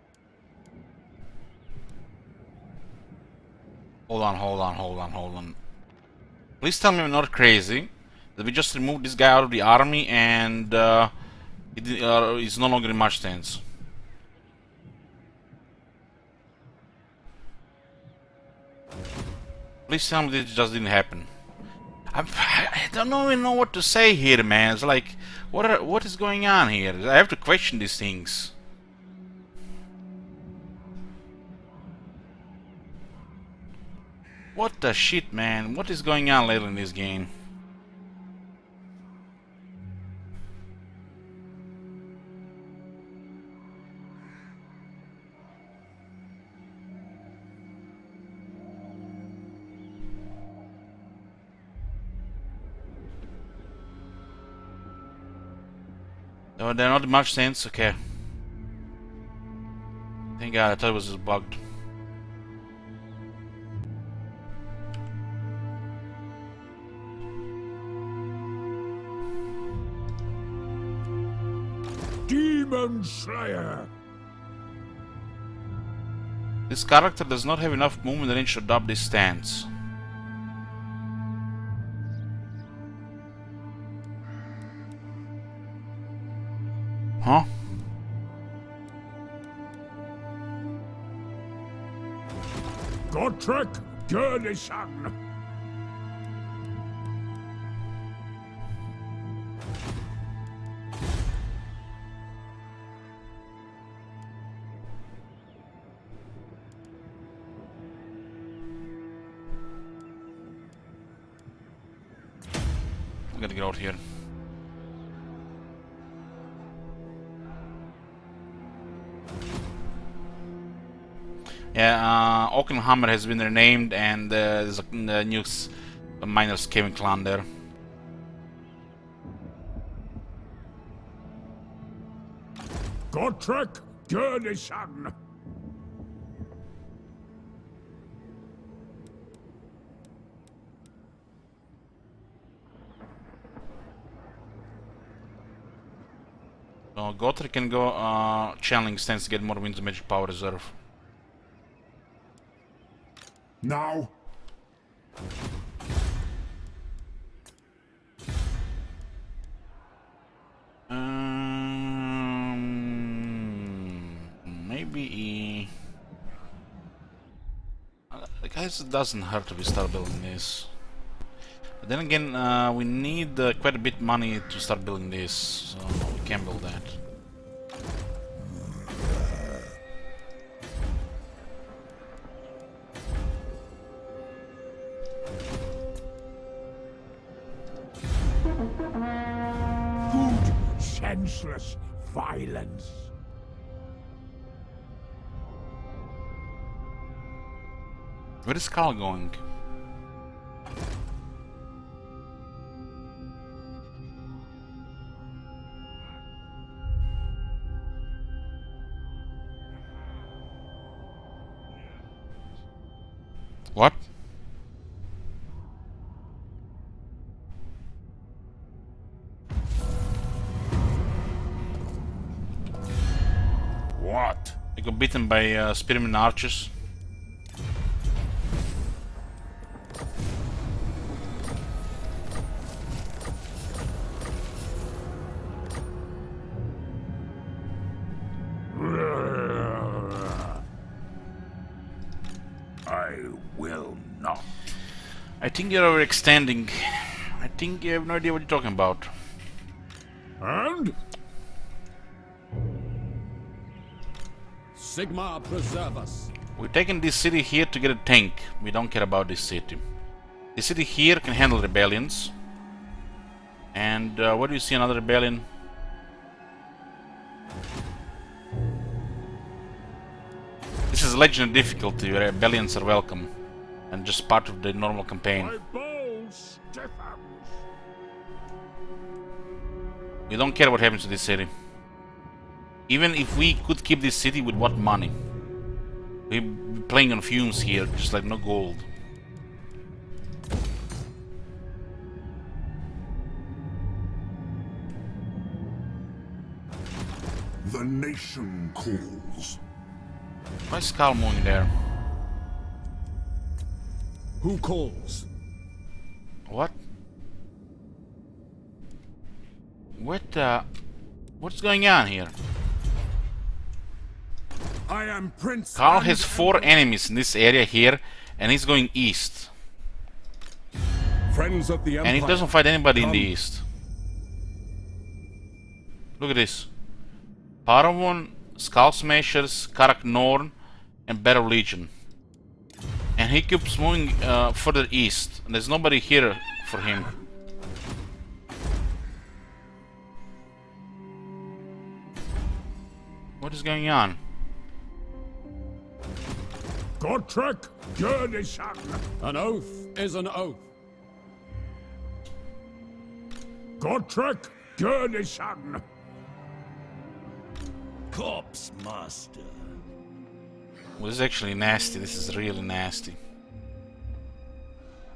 Hold on. Please tell me I'm not crazy. That we just removed this guy out of the army and he's no longer in march stance. Please tell me this just didn't happen. I don't even know what to say here, man. It's like, what is going on here? I have to question these things. What the shit, man? What is going on later in this game? Oh, they're not much sense. Okay. Thank God, I thought it was just bugged. Demon Slayer. This character does not have enough movement range to adopt this stance. Huh? Gotrek Gurnishan. I gotta get out here. Yeah, Oakenhammer has been renamed, and there's a new miners caving clan there. Gotrek Gurnishan. So Gotrek can go channeling stance to get more winds of magic power reserve. Now? Maybe I guess it doesn't hurt if we start building this. But then again, we need quite a bit money to start building this, so we can build that. Good, senseless violence. Where is Carl going? What? What? I got beaten by spearmen archers. I will not. I think you're overextending. I think you have no idea what you're talking about. And Sigmar preserve us. We're taking this city here to get a tank. We don't care about this city. This city here can handle rebellions. And where do you see another rebellion? This is legendary difficulty where rebellions are welcome. And just part of the normal campaign. my bow stiffens. We don't care what happens to this city. Even if we could keep this city, with what money? We're playing on fumes here, just like no gold. The nation calls. Why is Carl moving there? Who calls? What? What's going on here? I am Prince. Carl has 4 enemies in this area here, and he's going east. Friends of the Empire. And he doesn't fight anybody in the east. Look at this. Paravon, Skull Smashers, Karak Norn, and Battle Legion. And he keeps moving further east. And there's nobody here for him. What is going on? Gotrek Gurnishan. An oath is an oath. Gotrek Gurnishan. Corpse Master. Well, this is actually nasty. This is really nasty.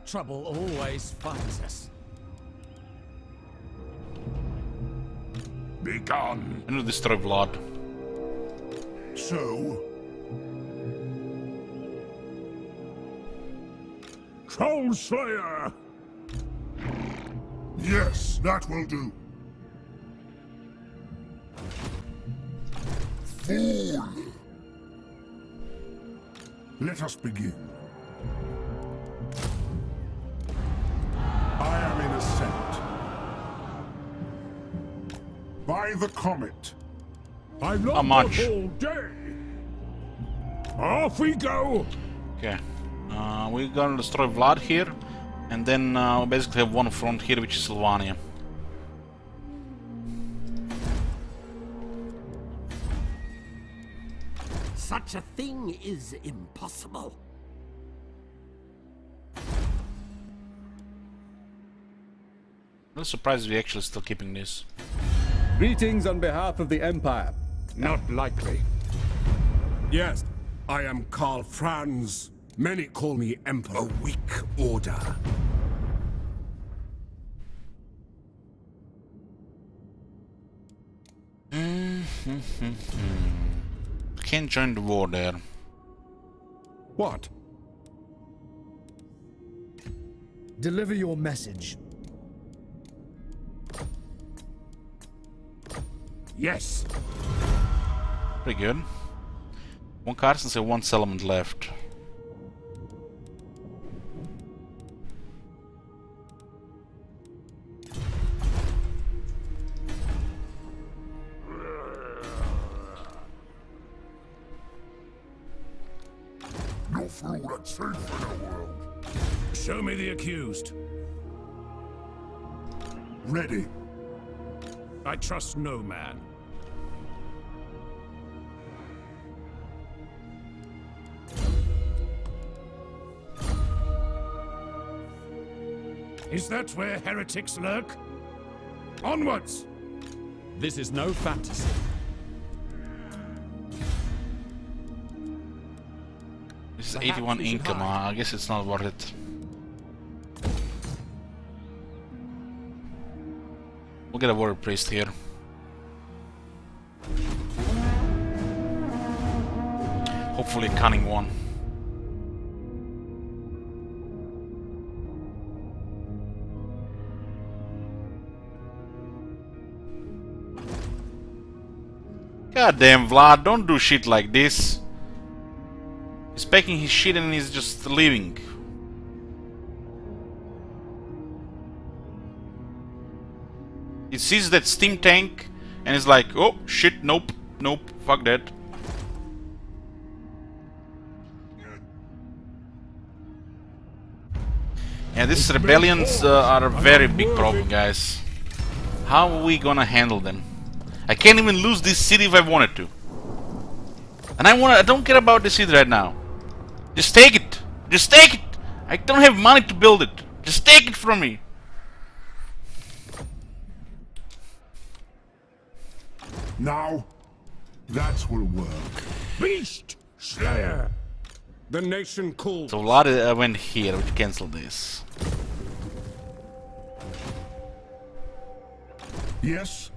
Trouble always finds us. Be gone. I need to destroy Vlad. So, Troll Slayer. yes, that will do. Fool! Let us begin. I am in ascent. By the comet. I'm How not much? up all day. Off we go. Okay. We're gonna destroy Vlad here. And then we basically have one front here, which is Sylvania. Such a thing is impossible. I'm surprised we're actually still keeping this. Greetings on behalf of the Empire. Not likely. Yes, I am Karl Franz. Many call me Emperor. A weak order. Can't join the war there. What? Deliver your message. Yes. Pretty good. One Carson said 1 settlement left. No fool that's safe in our world. Show me the accused. Ready. I trust no man. Is that where heretics lurk? Onwards! This is no fantasy. This is 81 income. I guess it's not worth it. We'll get a warrior priest here. Hopefully a cunning one. God damn, Vlad, don't do shit like this. He's packing his shit and he's just leaving. He sees that steam tank and he's like, oh shit, nope, nope, fuck that. Yeah, these rebellions are a very big problem, guys. How are we gonna handle them? I can't even lose this city if I wanted to. And I don't care about the city right now. Just take it! Just take it! I don't have money to build it. Just take it from me. Now, That will work. Beast Slayer! The nation calls. So Vlad went here, we cancel this. Yes?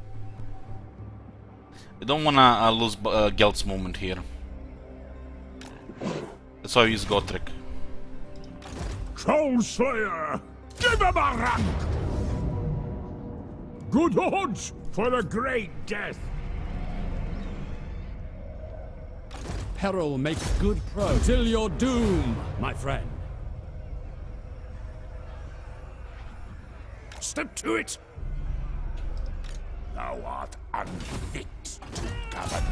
We don't wanna lose Gelt's movement here. That's why we use Gotrek. Troll Slayer! Give him a rank! Good odds for a great death! Peril makes good pro. Till your doom, my friend. Step to it! Thou art unfit to govern.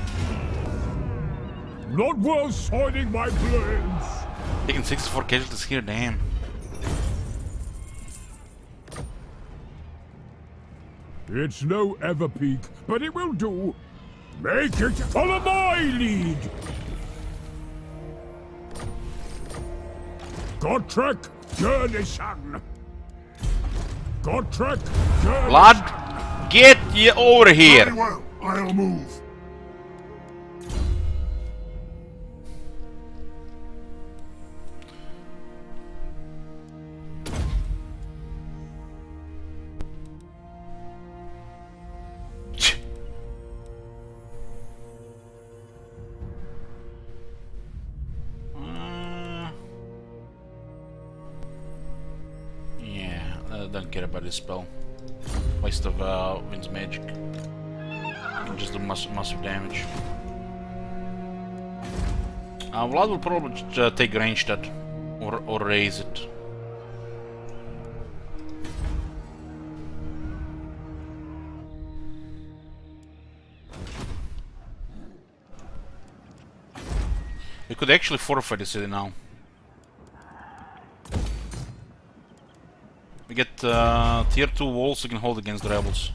Not worth soiling my blades! Taking 64 casualties here, damn. It's no Everpeak, but it will do. Make it follow my lead! Gotrek Gurnison! Gotrek Gurnison! Vlad, get you over here! Very well, I'll move. Don't care about this spell. Waste of Wind's magic. You can just do massive damage. Vlad will probably take range that or raise it. We could actually fortify the city now. We get tier 2 walls we can hold against the rebels.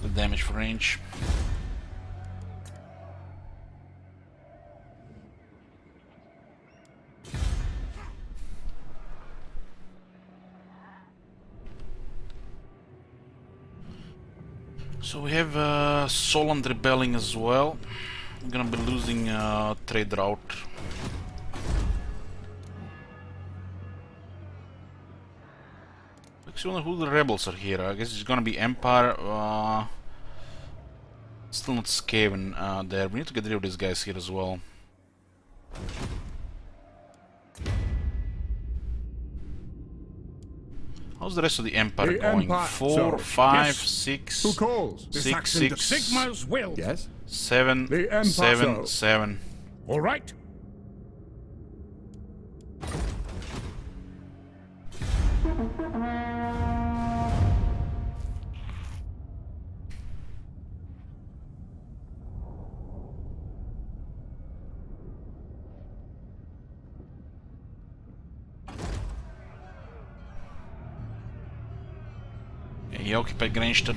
Good damage for range. So we have Solon rebelling as well. I'm gonna be losing trade route. Actually, wonder who the rebels are here. I guess it's gonna be Empire. Still not Skaven there. We need to get rid of these guys here as well. How's the rest of the Empire going? 4, 5, Yes. 6, Who calls? 6, 6, Sigma's will. Yes? 7, The Empire. 7, 7. All right. He occupied Granstad.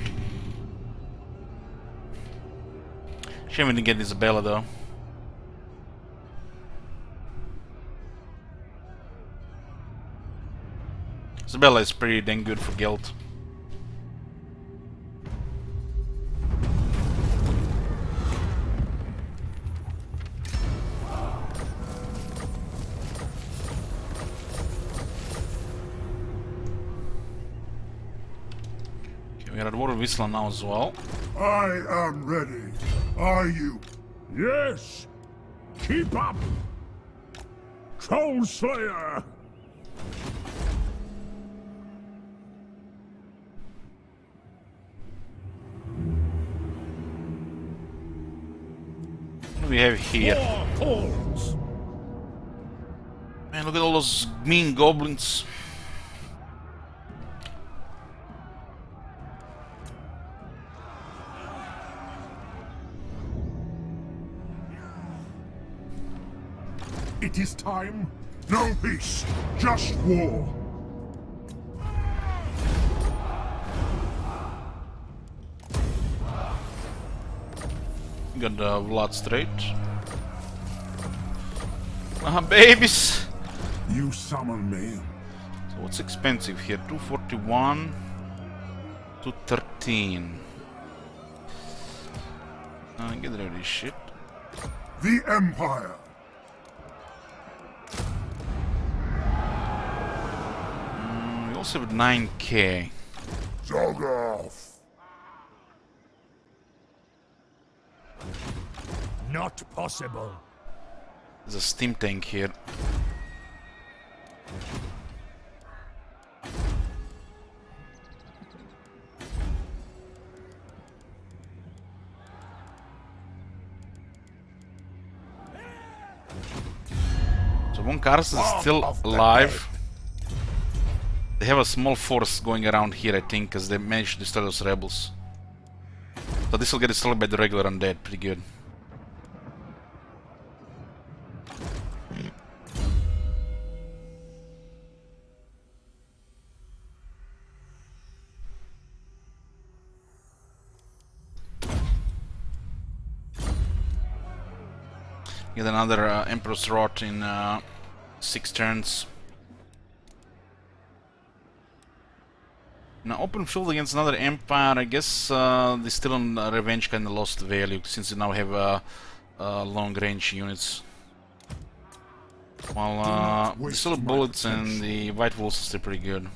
Shame we didn't get Isabella though. Isabella is pretty dang good for Gelt. We are at war with Wisla now as well. I am ready. Are you? Yes. Keep up. Troll Slayer. What do we have here? War calls. Man, look at all those mean goblins. It is time. No peace, just war. Got the Vlad straight. Babies! You summon me. So what's expensive here? 241, 213. Get rid of this shit. The Empire. We also have 9k. Jog off. Not possible. There's a steam tank here. So Von Carson is still alive. They have a small force going around here, I think, because they managed to destroy those rebels. So this will get destroyed by the regular undead, pretty good. Get another Emperor's Wrath in 6 turns. Now open field against another Empire, I guess they still on Revenge kinda lost value since they now have long range units. While the Silver Bullets and the White Wolves are still pretty good.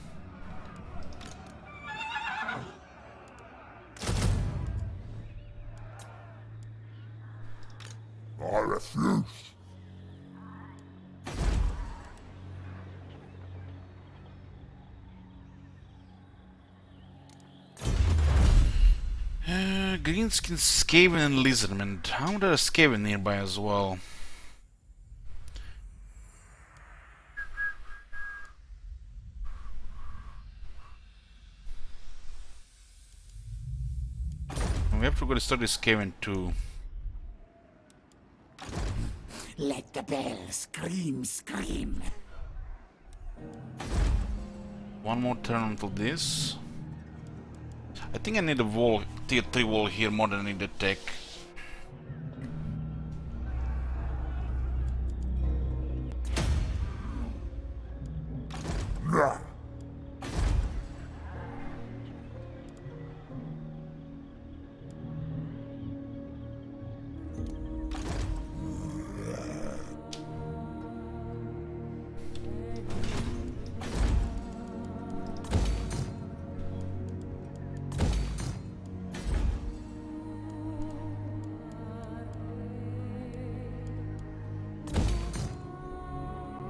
I refuse. Greenskin, Skaven and Lizardman. How there are Skaven nearby as well? We have to go to study Skaven too. Let the bell scream, scream. One more turn until this. I think I need a wall, tier 3 wall here more than I need a tech.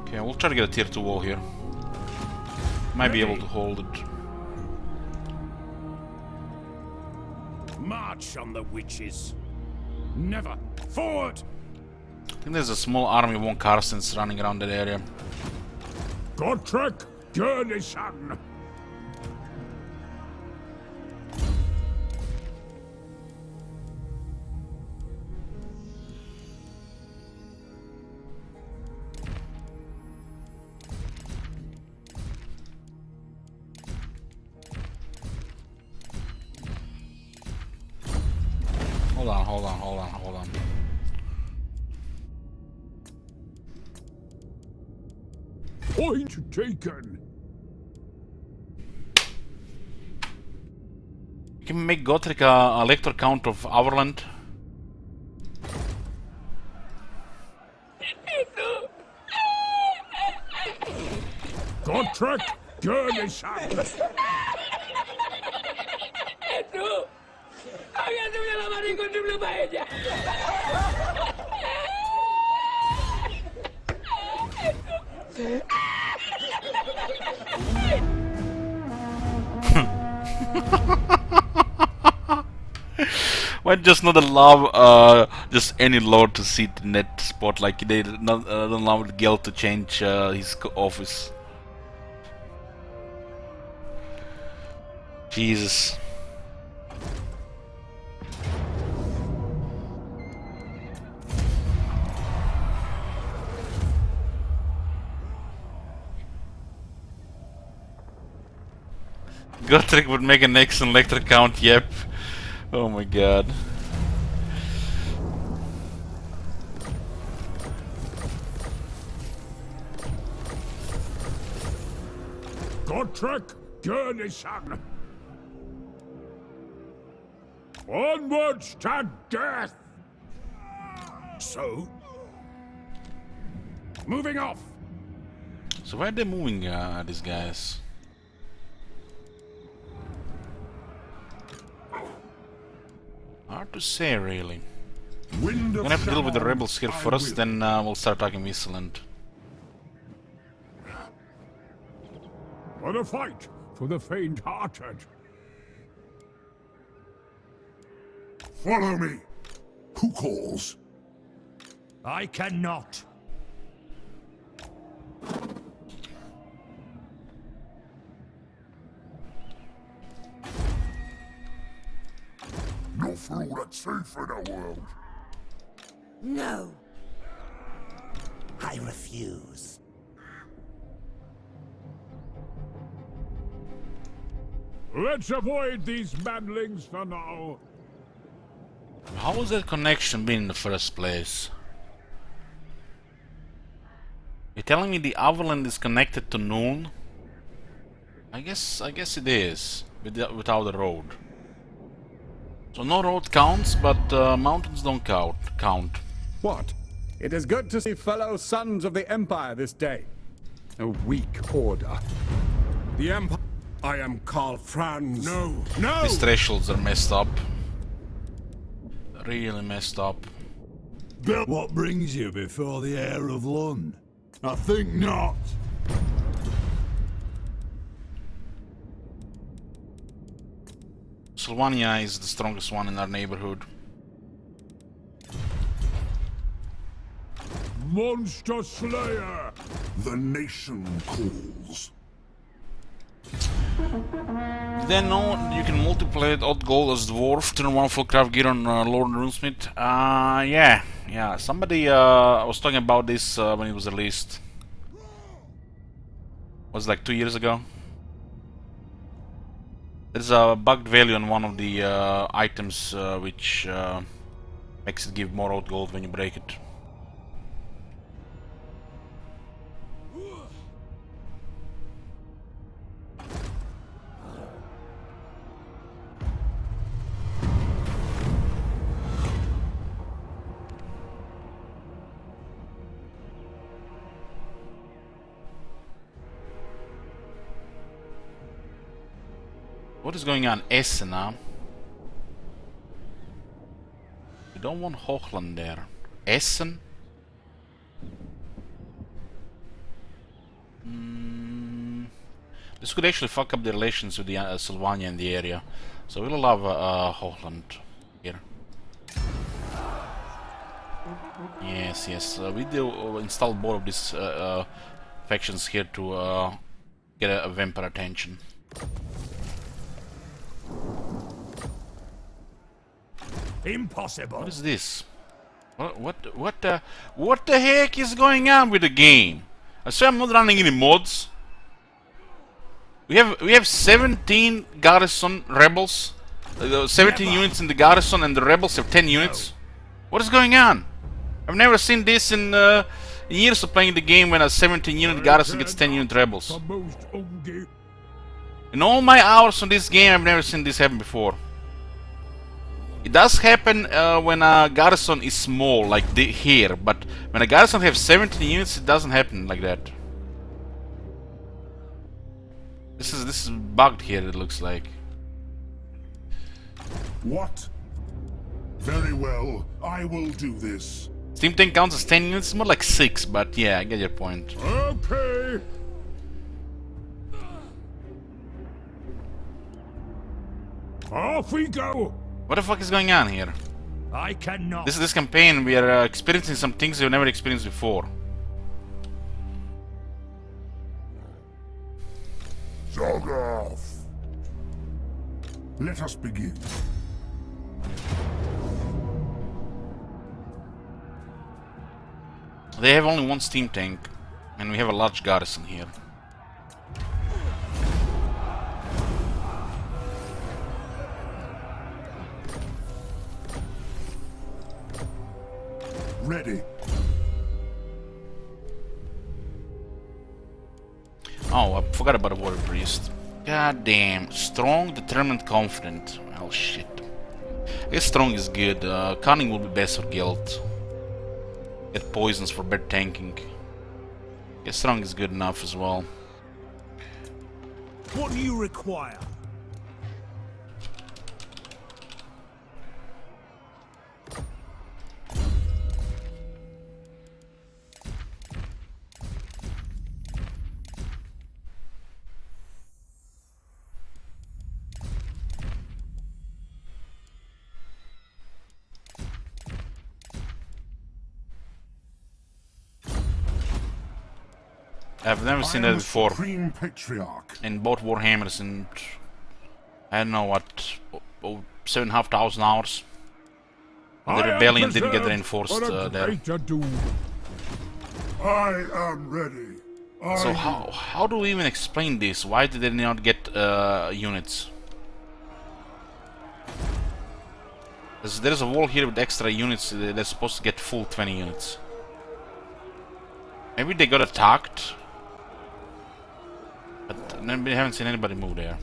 Okay, we'll try to get a tier 2 wall here. Might be able to hold it. March on the witches. Never. Forward! I think there's a small army of Von Carstens running around that area. Gotrek, Gurnishan. Hold on. Point taken. You can make Gotrek a Elector Count of Overland. Gotrek, Gurnishan. Why just not allow just any lord to sit in that spot? Like they don't allow Gel to change his office. Jesus. Gotrek would make an excellent Elector Count, yep. Oh my god. Gotrek Gurnisson. Onwards to death! So? Moving off! So where are they moving, these guys? Hard to say, really. Wind We're of gonna have to deal with the Sharon, rebels here I first, will. then we'll start talking Whistleland. For the fight, for the faint-hearted. Follow me. Who calls? I cannot. Not for all that's safe in the world. No. I refuse. Let's avoid these manlings for now. How was that connection been in the first place? You're telling me the Overland is connected to Noon? I guess it is, without the road. So no road counts, but mountains don't count. What? It is good to see fellow sons of the Empire this day. A weak order. The Empire. I am Karl Franz. No! No! These thresholds are messed up. Really messed up. What brings you before the heir of Lund? I think not. Sylvania is the strongest one in our neighborhood. Monster Slayer! The nation calls. Then no, you can multiply it odd gold as dwarf, turn one full craft gear on Lord Runesmith. Yeah. Somebody was talking about this when it was released. Was it like 2 years ago? There's a bugged value on one of the items which makes it give more odd gold when you break it. What is going on? Essen, huh? We don't want Hochland there. Essen? This could actually fuck up the relations with the Sylvania in the area. So we'll have Hochland here. Yes. We do install both of these factions here to get a vampire attention. Impossible. What is this? What the heck is going on with the game? I swear I'm not running any mods. We have 17 garrison rebels, 17 units in the garrison, and the rebels have 10 units. What is going on? I've never seen this in years of playing the game when a 17-unit garrison gets 10-unit rebels. In all my hours on this game, I've never seen this happen before. It does happen when a garrison is small, like here, but when a garrison has 17 units, it doesn't happen like that. This is bugged here, it looks like. What? Very well, I will do this. Steam Tank counts as 10 units, it's more like 6, but yeah, I get your point. Okay. Off we go. What the fuck is going on here? I cannot. This campaign, we are experiencing some things we've never experienced before. Zogoth! Let us begin. They have only one steam tank, and we have a large garrison here. Ready. Oh, I forgot about the Warrior Priest. God damn. Strong, determined, confident. Oh shit. I guess strong is good. Cunning will be best for guild. Get poisons for better tanking. I guess strong is good enough as well. What do you require? I've never seen that before. Supreme Patriarch. In both Warhammers and I don't know what, 7,500 hours. The rebellion didn't get reinforced there. I am ready. So how do we even explain this? Why did they not get units? There's a wall here with extra units. They're supposed to get full 20 units. Maybe they got attacked. But we haven't seen anybody move there.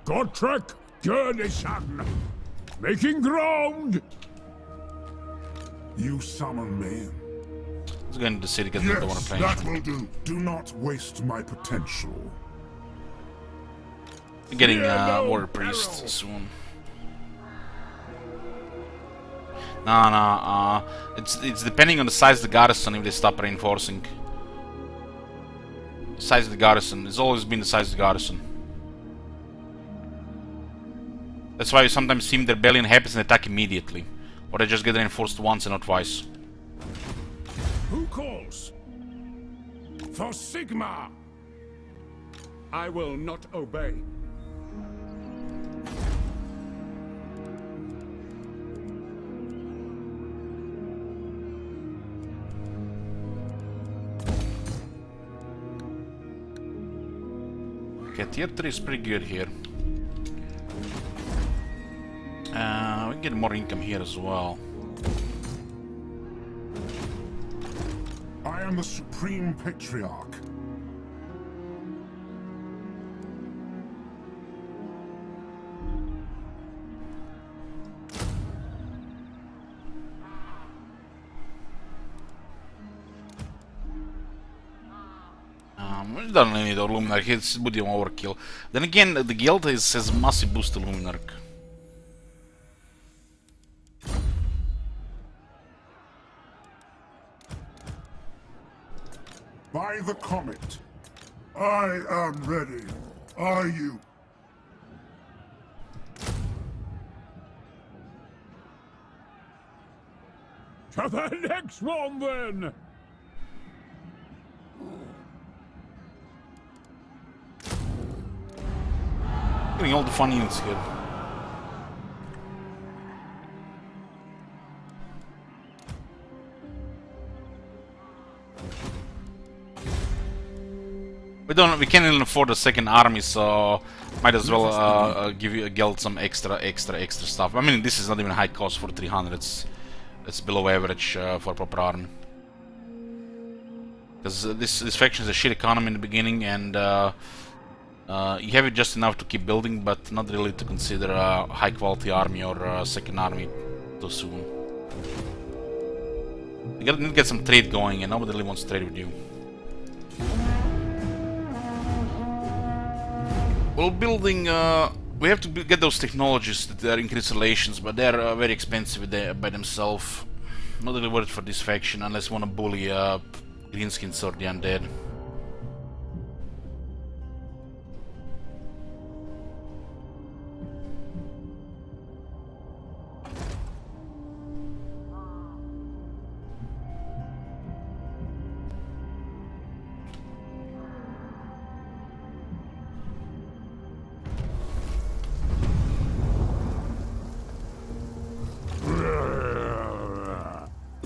Gotrek Gurnison! Making ground! You summon me. Let's go into the city because I don't want to play. That will do. Do not waste my potential. We're getting Warrior Priest soon. Nah. It's depending on the size of the garrison if they stop reinforcing. Size of the garrison. It's always been the size of the garrison. That's why you sometimes see the rebellion happens and attack immediately. Or they just get reinforced once and not twice. Who calls? For Sigma! I will not obey. Okay, tier 3 is pretty good here. We can get more income here as well. I am the Supreme Patriarch. We don't need a Luminarch, it would be overkill. Then again, the guild has massive boost to Luminarch. By the comet. I am ready. Are you? To the next one, then! Getting all the fun units here. We can't even afford a second army, so might as well give you a guild some extra stuff. I mean, this is not even high cost for 300. It's below average for a proper army. Because this faction is a shit economy in the beginning, and you have it just enough to keep building, but not really to consider a high quality army or a second army too soon. You need to get some trade going, and nobody really wants to trade with you. Well, building, we have to get those technologies that increase relations, but they're very expensive by themselves. Not really worth it for this faction unless you want to bully greenskins or the undead.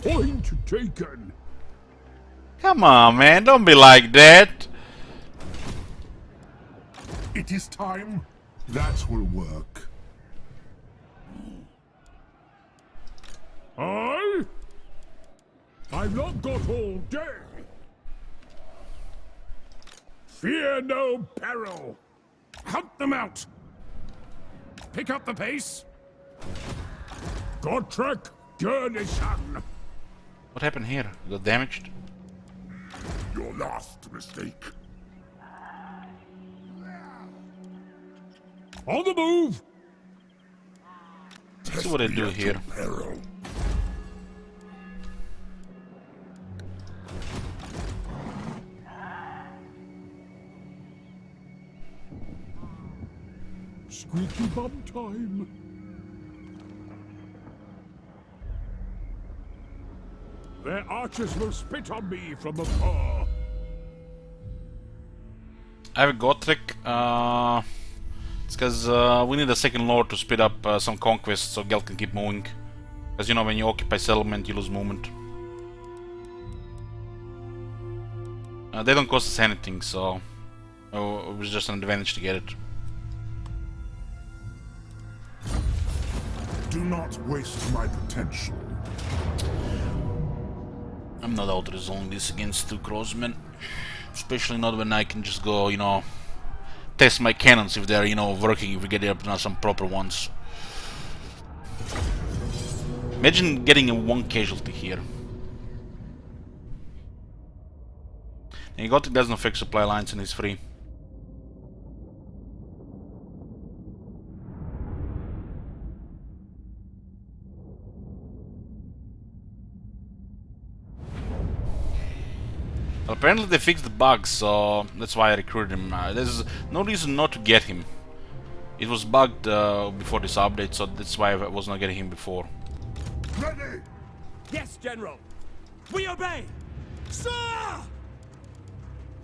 Point taken. Come on, man, don't be like that. It is time. That will work. I've not got all day. Fear no peril. Hunt them out! Pick up the pace! Gotrek Gurnishan. What happened here? You got damaged? Your last mistake. On the move. Let's see what I do here. Peril. Squeaky bum time. Their archers will spit on me from afar. I have a Gotrek. It's because we need a second lord to speed up some conquests so Gel can keep moving. Because you know, when you occupy settlement, you lose movement. They don't cost us anything, so it was just an advantage to get it. Do not waste my potential. I'm not out resolving this against 2 crossmen. Especially not when I can just go, you know, test my cannons if they're, you know, working, if we get up now some proper ones. Imagine getting a 1 casualty here. And Gothic doesn't affect supply lines and he's free. Well, apparently they fixed the bugs, so that's why I recruited him. There's no reason not to get him. It was bugged before this update, so that's why I was not getting him before. Ready! Yes, General. We obey. Sir!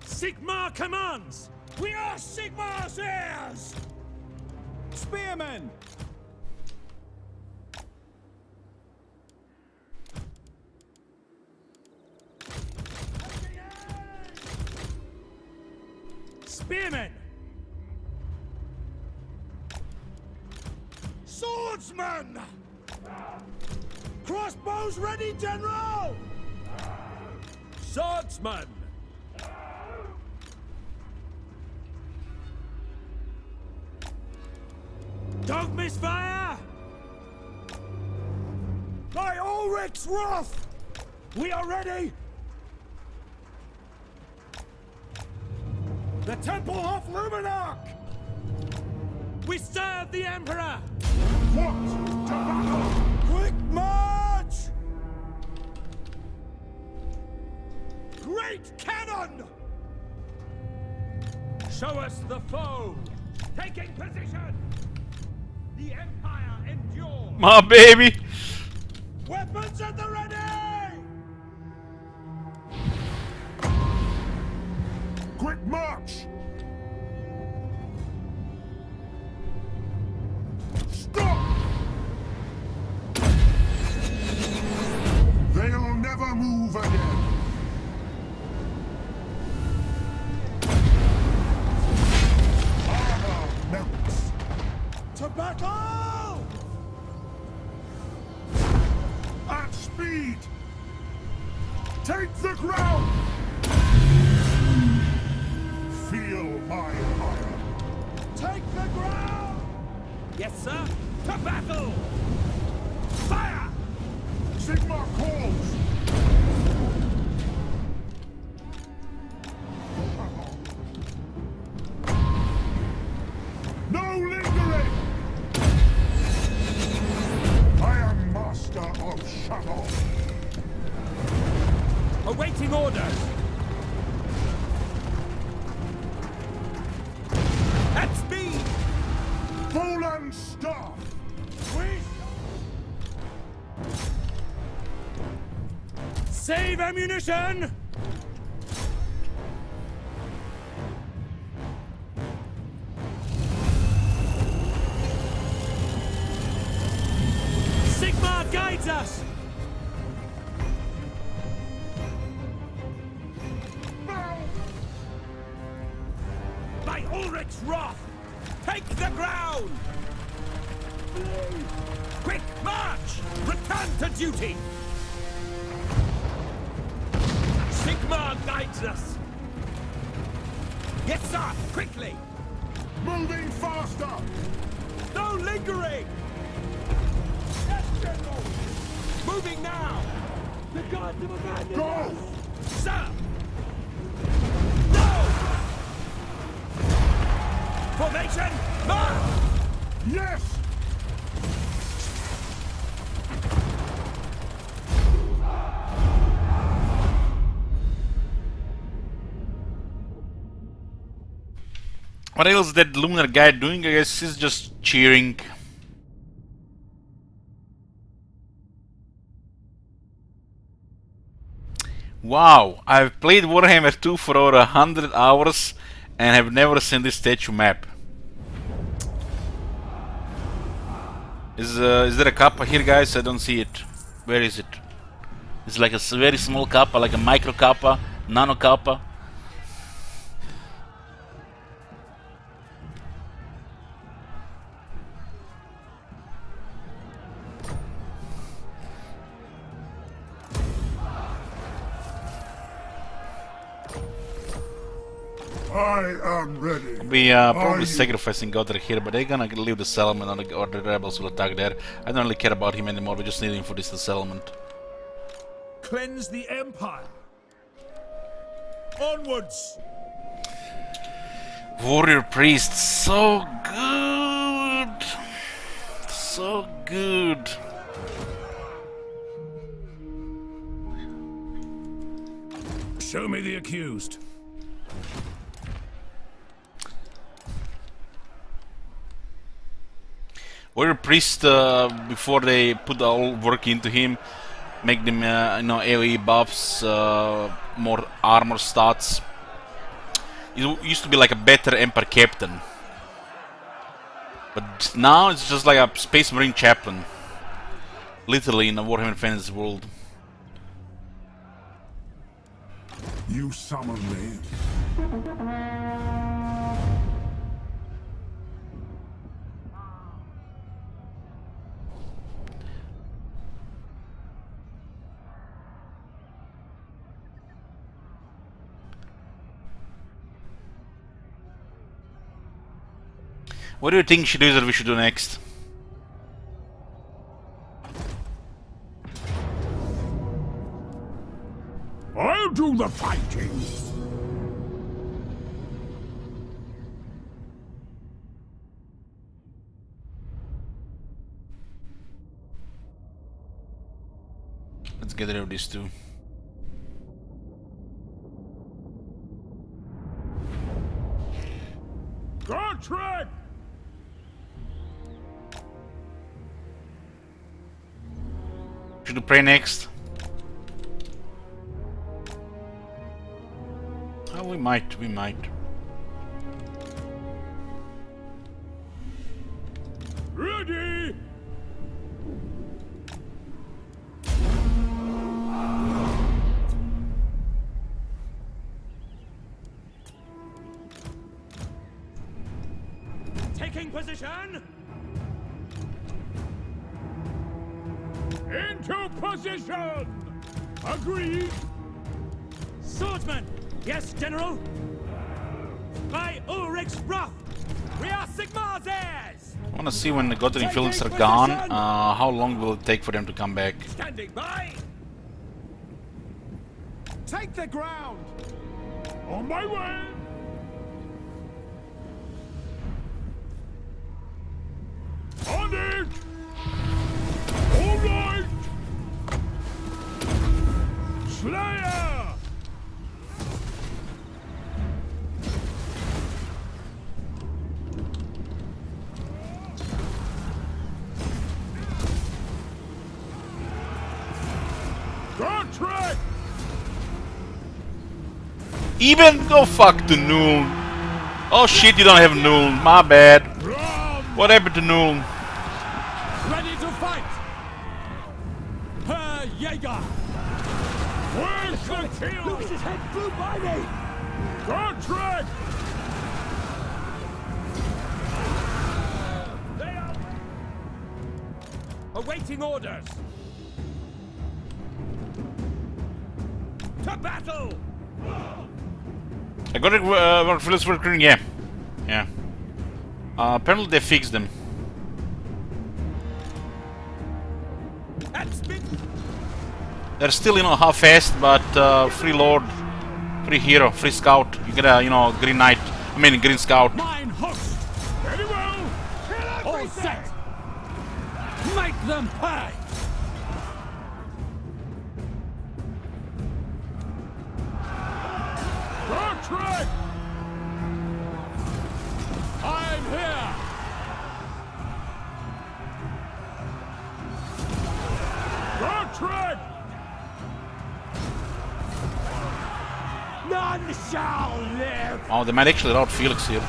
Sigmar commands. We are Sigmar's heirs. Spearmen! Spearmen! Swordsmen! Crossbows ready, General! Swordsmen! Don't misfire! By Ulrich's wrath! We are ready! The Temple of Luminarch! We serve the Emperor! What? To battle! Quick march! Great cannon! Show us the foe! Taking position! The Empire endures! My baby! Weapons at the ready! Quick march! Stop! They'll never move again. Armor melts. To battle! At speed! Take the ground! Feel my fire. Take the ground! Yes, sir! To battle! Fire! Sigmar calls! No lingering! I am master of Shadow. Awaiting orders! At speed! Fallen Staff! Save ammunition! Sigmar guides us! By Ulrich's wrath! Take the ground! Quick march! Return to duty! Sigmar guides us! Yes, sir! Quickly! Moving faster! No lingering! Yes, General! Moving now! The gods have abandoned Go! us! Sir! No! Formation! March! Yes! What else is that lunar guy doing? I guess he's just cheering. Wow, I've played Warhammer 2 for over 100 hours and have never seen this statue map. Is there a kappa here, guys? I don't see it. Where is it? It's like a very small kappa, like a micro kappa, nano kappa. I am ready. We probably sacrificing Godric here, but they're gonna leave the settlement on or the rebels will attack there. I don't really care about him anymore, we just need him for this settlement. Cleanse the Empire. Onwards. Warrior Priest, so good! So good! Show me the accused. Warrior Priest, before they put all work into him, make them, AoE buffs, more armor stats. He used to be like a better Emperor Captain. But now it's just like a Space Marine Chaplain. Literally in a Warhammer Fantasy world. You summon me. What do you think that we should do next? I'll do the fighting. Let's get rid of these two. Gotrek! Should we pray next? Oh, we might. Ready! Taking position! Into position! Agreed! Swordsman! Yes, General! By Ulrich's wrath! We are Sigmar's heirs! I want to see when the Godwin Phillips are gone, how long will it take for them to come back? Standing by! Take the ground! On my way! On it! All right! Slayer! Gotrek! Even go fuck to Noon. Oh shit, you don't have Noon. My bad. What happened to Noon? Ready to fight! Herr Jaeger! Where's the kill? Lucas's head flew by me! Gotrek! They are awaiting orders! To battle! I got it. Phyllis Green. Yeah, yeah. Apparently they fixed them. They're still, you know, half-assed, but free lord, free hero, free scout. You get a, you know, green knight. I mean, green scout. Mine host! Very well! All set! Make them pay! Bertrand! I'm here! Bertrand! None shall live! Oh, they might actually route Felix here.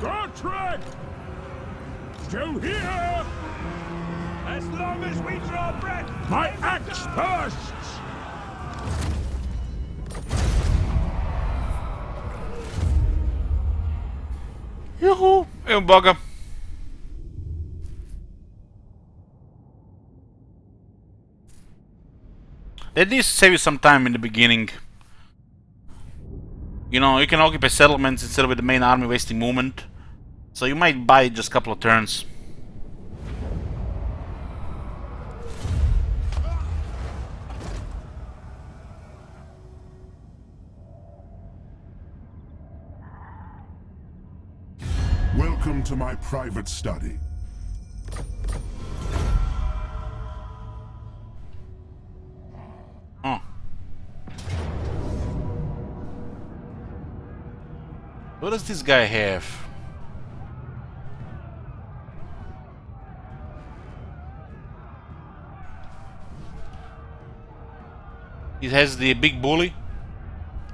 Bertrand! Still here! As long as we draw breath! My axe bursts! Yoo-hoo! Hey, bugger. That needs to save you some time in the beginning. You know, you can occupy settlements instead of with the main army wasting movement. So you might buy just a couple of turns. Welcome to my private study. Oh. What does this guy have? He has the big bully.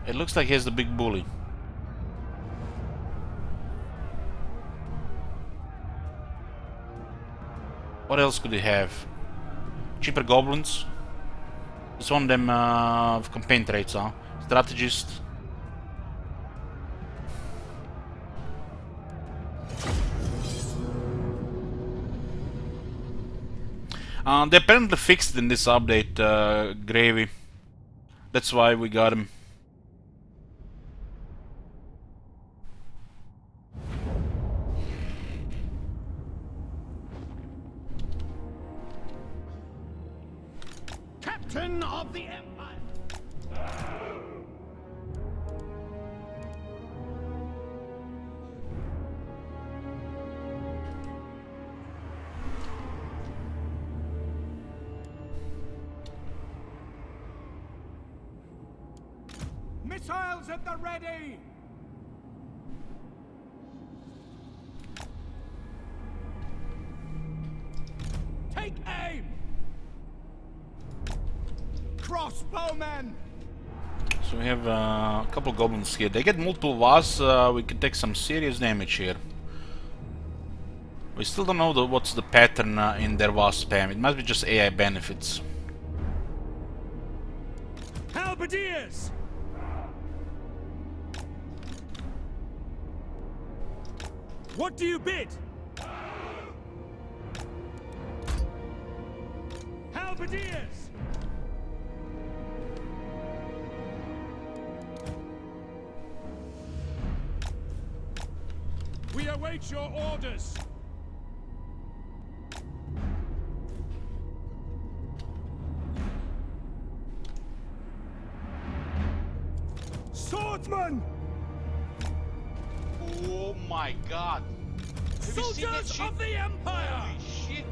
It looks like he has the big bully. What else could he have? Cheaper goblins. Just one of them campaign traits, huh? Strategist. They apparently fixed in this update, Gravy. That's why we got him. Captain of the Empire! Missiles at the ready! Take aim! Crossbowmen! So we have a couple of goblins here. They get multiple was. We could take some serious damage here. We still don't know what's the pattern in their was spam. It must be just AI benefits. Halberdiers! What do you bid? Halberdiers! We await your orders! Swordsman! Oh my god! Have you seen that Soldiers shit? of the Empire! Holy shit!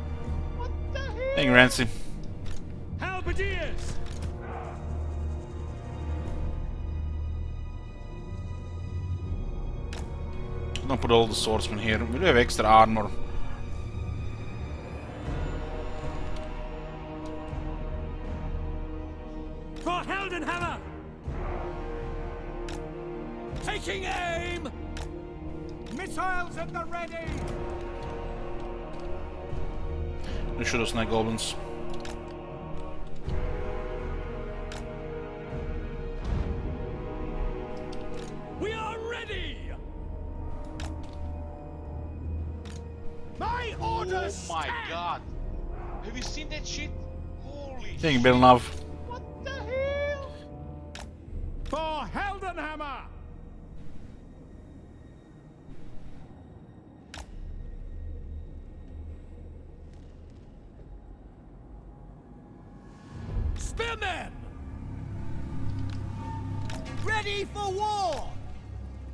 What the hell? Thank you, Rancy. Halberdiers! Don't put all the swordsmen here. We do have extra armor. For Heldenhammer! Taking aim! Missiles at the ready! Don't shoot those night goblins. We are ready! My Oh orders my stand. god! Have you seen that shit? Holy Thank you, shit! Belnav. What the hell? For Heldenhammer! Spearmen! Ready for war!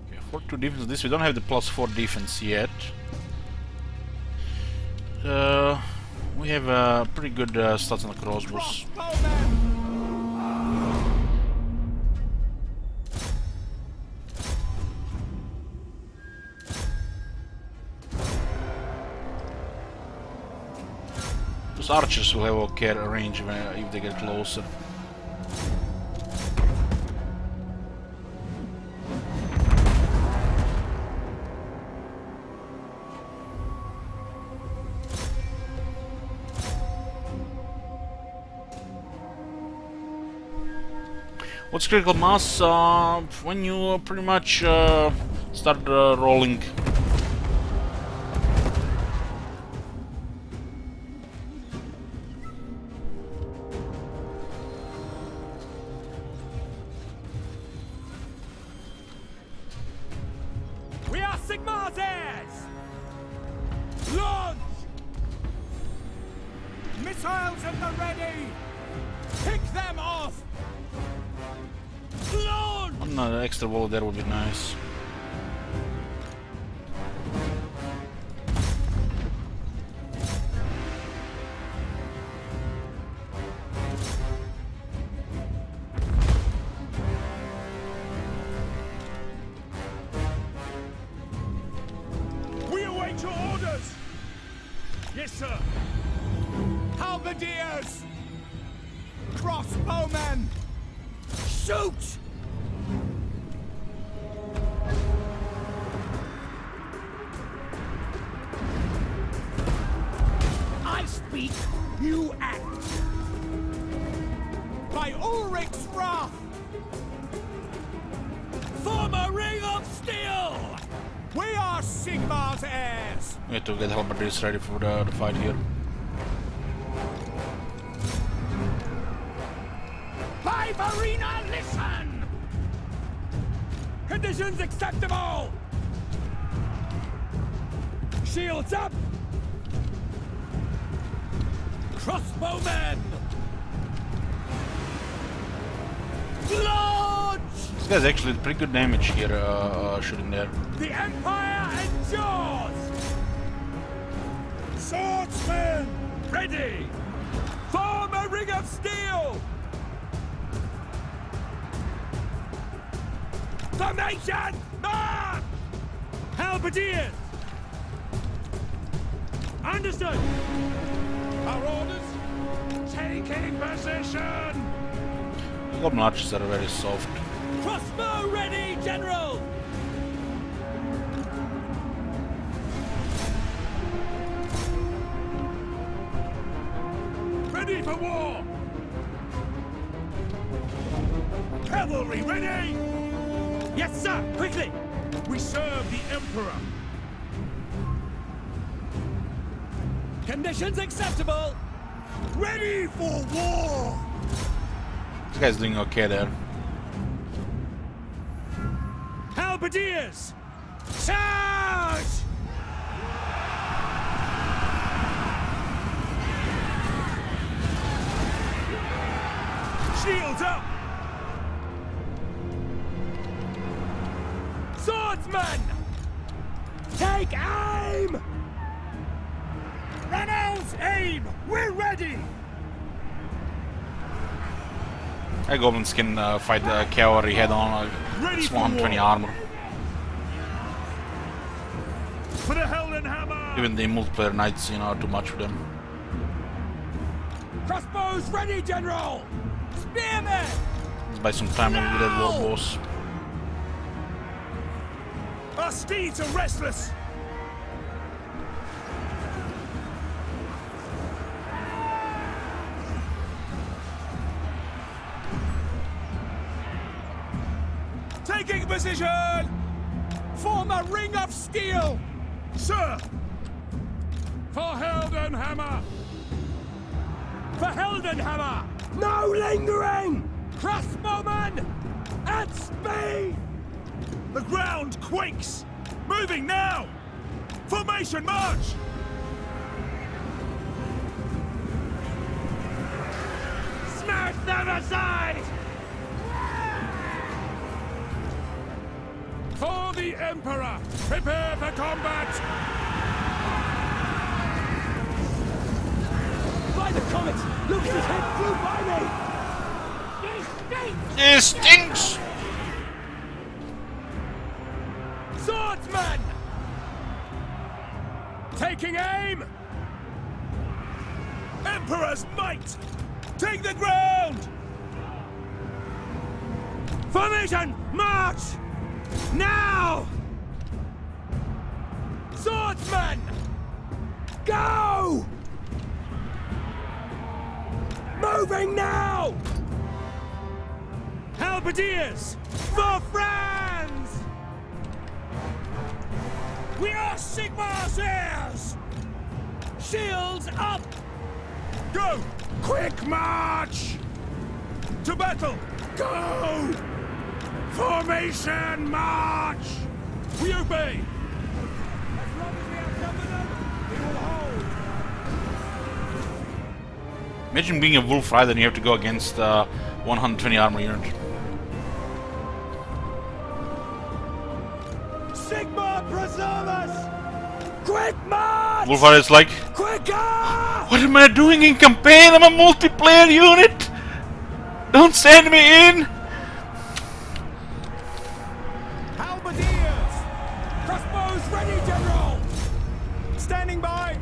Okay, 4-2 defense. This we don't have the +4 defense yet. We have pretty good stats on the crossbows. Crossbowmen! Those archers will have okay range if they get closer. What's critical mass? When you pretty much start rolling. We are Sigmar's heirs! Launch! Missiles at the ready! Pick them off! Launch! One extra wall there would be nice. We await your orders! Yes, sir! Halberdiers! Crossbowmen! Shoot! I speak, you act! By Ulrich's wrath! Form a ring of steel! We are Sigmar's heirs! We have to get halberdiers ready for the fight here. By Marina, listen! Conditions acceptable! Shields up! Crossbowmen! Launch! This guy's actually pretty good damage here, shooting there. The Empire endures! Swordsmen! Ready! Form a ring of steel! Formation! March! Halberdiers! Understood! Our orders? Taking position! Goblin archers are very soft. Crossbow ready, General! Ready for war! Cavalry ready! Yes, sir! Quickly! We serve the Emperor! Conditions acceptable! Ready for war! This guy's doing okay there. Halberdiers! Charge! Shields up! Swordsman! Take aim! Reynolds, aim! We're ready! Goblins can fight the cavalry head on. It's 120 armor. For the Heldenhammer! Even the multiplayer knights, are too much for them. Crossbows ready, General! Spearmen! Let's buy some time with that war boss. Our steeds are restless! Taking position! Form a ring of steel! Sir! For Heldenhammer! For Heldenhammer! No lingering! Crossbowman! At speed! The ground quakes! Moving now! Formation march! Smash them aside! For the Emperor! Prepare for combat! By the comet! Lucas' head flew by me! It stinks! Swordsman! Taking aim! Emperor's might! Take the ground! Formation, march! Now! Swordsman! Go! Moving now! Halberdiers! For France! We are Sigmar's heirs! Shields up! Go! Quick march! To battle! Go! Formation march! We obey! As long as we outnumber them, we will hold! Imagine being a wolf rider and you have to go against 120 armor unit. Sigmar, preserve us! Quick march! Wolf rider is like, Quicker! what am I doing in campaign? I'm a multiplayer unit! Don't send me in! Halberdiers! Crossbows ready, General! Standing by!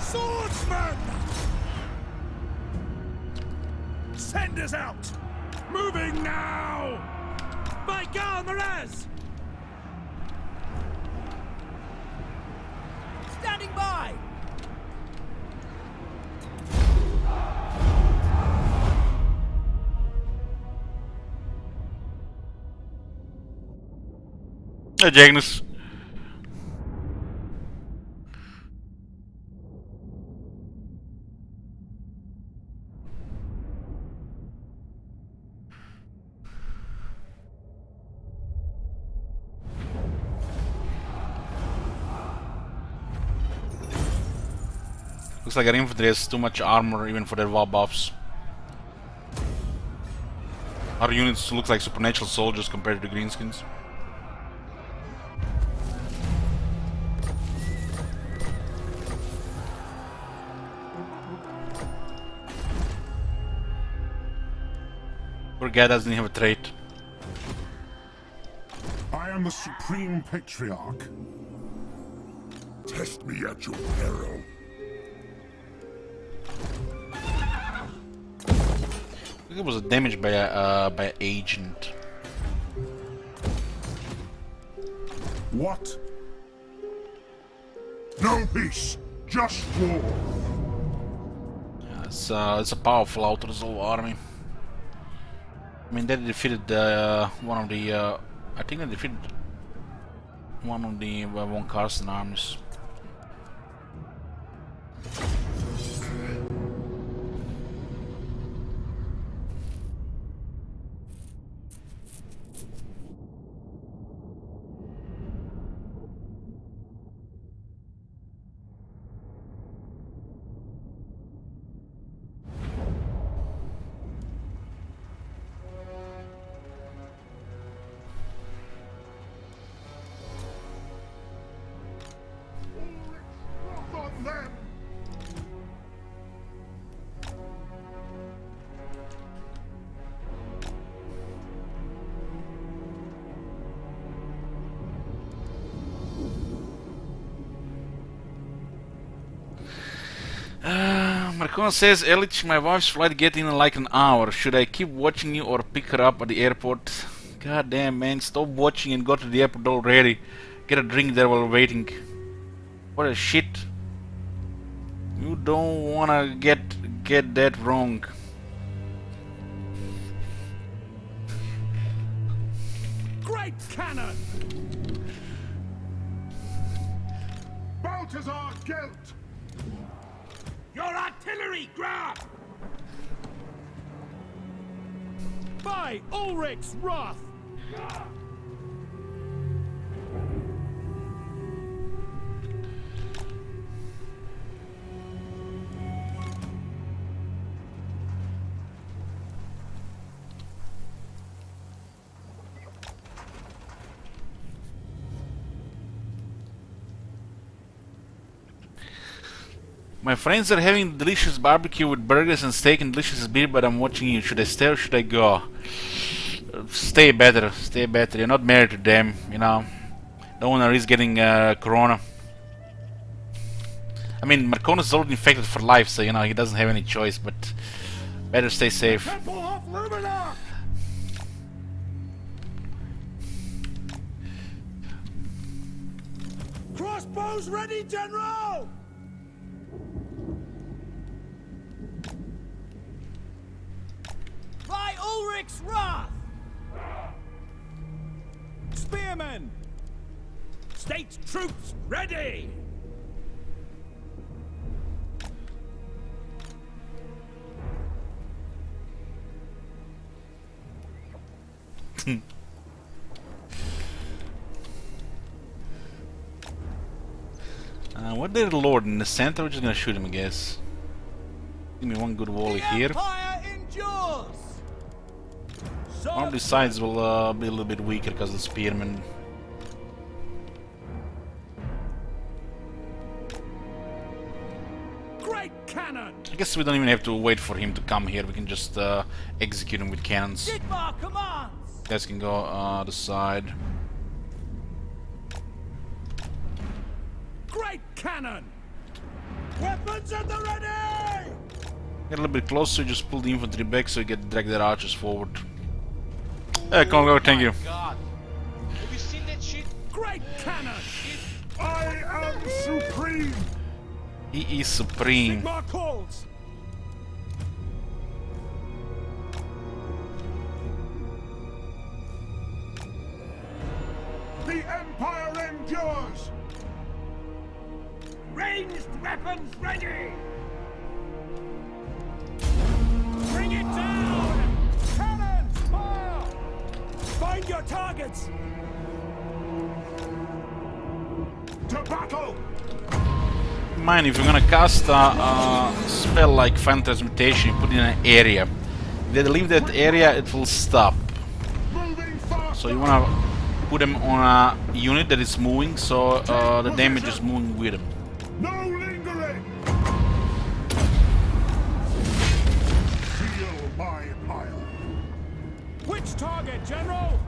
Swordsman! Send us out! Moving now! By Gal Miraz! Standing by! Hey, Jagnus. Looks like our infantry has too much armor even for their war buffs. Our units look like supernatural soldiers compared to the greenskins. Poor guy doesn't have a trait. I am the Supreme Patriarch. Test me at your peril. I think it was damaged by an agent. What? No peace, just war. Yeah, it's a powerful auto-resolve army. I mean, they defeated one of the. I think they defeated one of the Von Carsten armies. Marcon says, Elich, my wife's flight gets in like an hour. Should I keep watching you or pick her up at the airport? God damn, man, stop watching and go to the airport already. Get a drink there while waiting. What a shit. You don't wanna get that wrong. Great cannon! Bow out as our guilt! Your artillery, grab! By Ulrich's wrath! My friends are having delicious barbecue with burgers and steak and delicious beer, but I'm watching you. Should I stay or should I go? Stay better, stay better. You're not married to them, you know. Don't wanna risk getting corona. I mean, Marconis is already infected for life, so you know he doesn't have any choice. But better stay safe. Crossbows ready, General! By Ulrich's wrath! Spearmen! State troops ready! What did the Lord in the center? We're just gonna shoot him, I guess. Give me one good volley here. One of these sides will be a little bit weaker because of the spearmen. Great cannon! I guess we don't even have to wait for him to come here. We can just execute him with cannons. Sigmar commands! Guys can go the side. Great cannon! Weapons at the ready! Get a little bit closer, just pull the infantry back so you get drag their archers forward. Hey, come on, go, thank you. God. Have you seen that shit? Great cannon! I am supreme! He is supreme. Sigmar calls! The Empire endures! Ranged weapons ready! Bring it down! Cannons, fire! Find your targets! To battle! Mind if you're gonna cast a spell like Fan Transmutation, you put it in an area. If they leave that area, it will stop. Moving fast! So you wanna put them on a unit that is moving, so the damage is moving with them. No lingering! Feel my ire. Which target, General?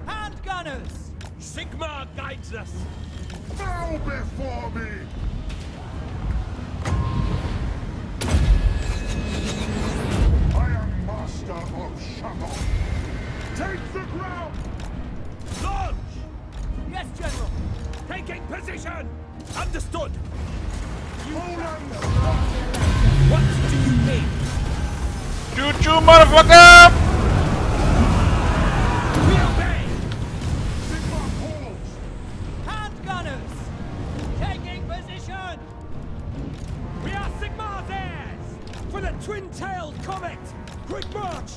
Handgunners! Sigmar guides us! Bow before me! I am master of Shamon. Take the ground! Launch! Yes, General! Taking position! Understood! What do you mean? Choo-choo, motherfucker! We obey! Sigmar calls! Handgunners! Taking position! We are Sigmar's heirs! For the twin-tailed comet! Quick march!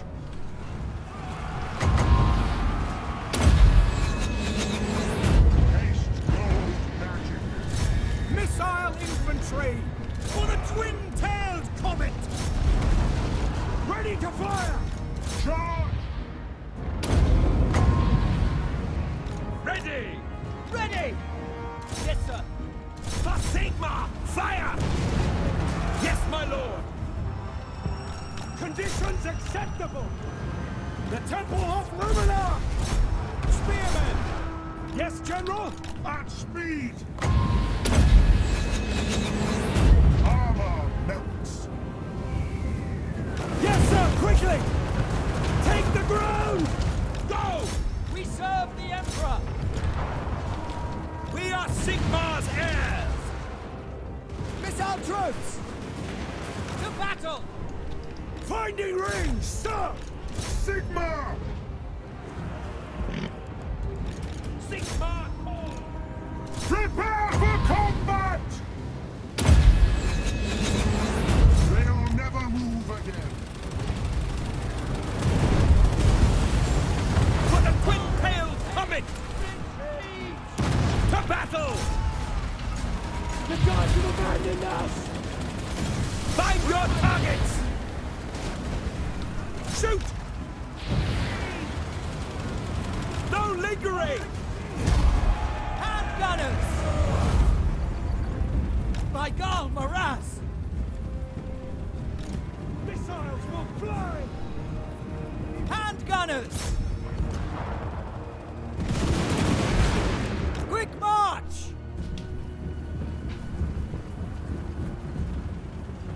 Haste gold magic! Missile infantry! For the twin-tailed comet! Ready to fire! Charge! Ready! Ready! Yes, sir! For Sigmar! Fire! Yes, my lord! Conditions acceptable! The Temple of Lumina! Spearmen! Yes, General? At speed! Armor melts! Yes, sir! Quickly! Take the ground! Go! We serve the Emperor! We are Sigmar's heirs! Missile troops! To battle! Finding range, sir! Sigmar! Sigmar! Prepare for combat! battle! The gods have abandoned us! Find your targets! Shoot! No lingering! Hand gunners! By God, Maras! Missiles will fly! Hand gunners! Quick march!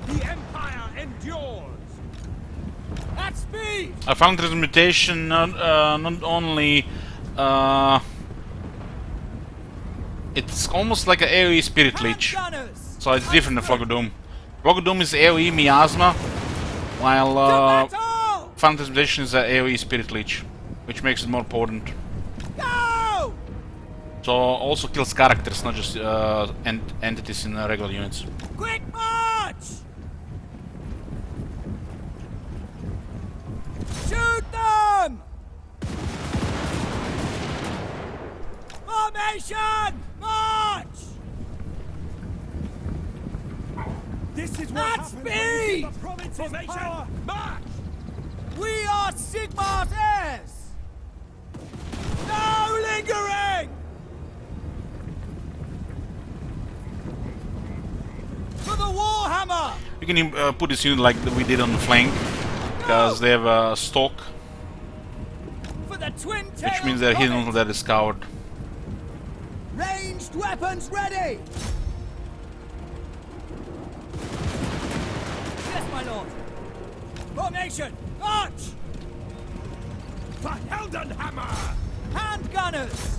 The Empire endures! At speed! I found transmutation not only it's almost like an AoE Spirit Leech, so it's different than Flock of Doom. Flock of Doom is AoE Miasma, while Found Transmutation is an AoE Spirit Leech, which makes it more potent. Go! So also kills characters, not just entities in regular units. Quick march! Shoot them! Formation! March! This is what happens when the province's power. March! We are Sigmar's heirs! No lingering! For the Warhammer! You can put this unit like we did on the flank, because they have a stalk, For the twin which means they're hidden until they're discovered. Ranged weapons ready! Yes, my lord! Formation! March! For Heldenhammer! Hand gunners!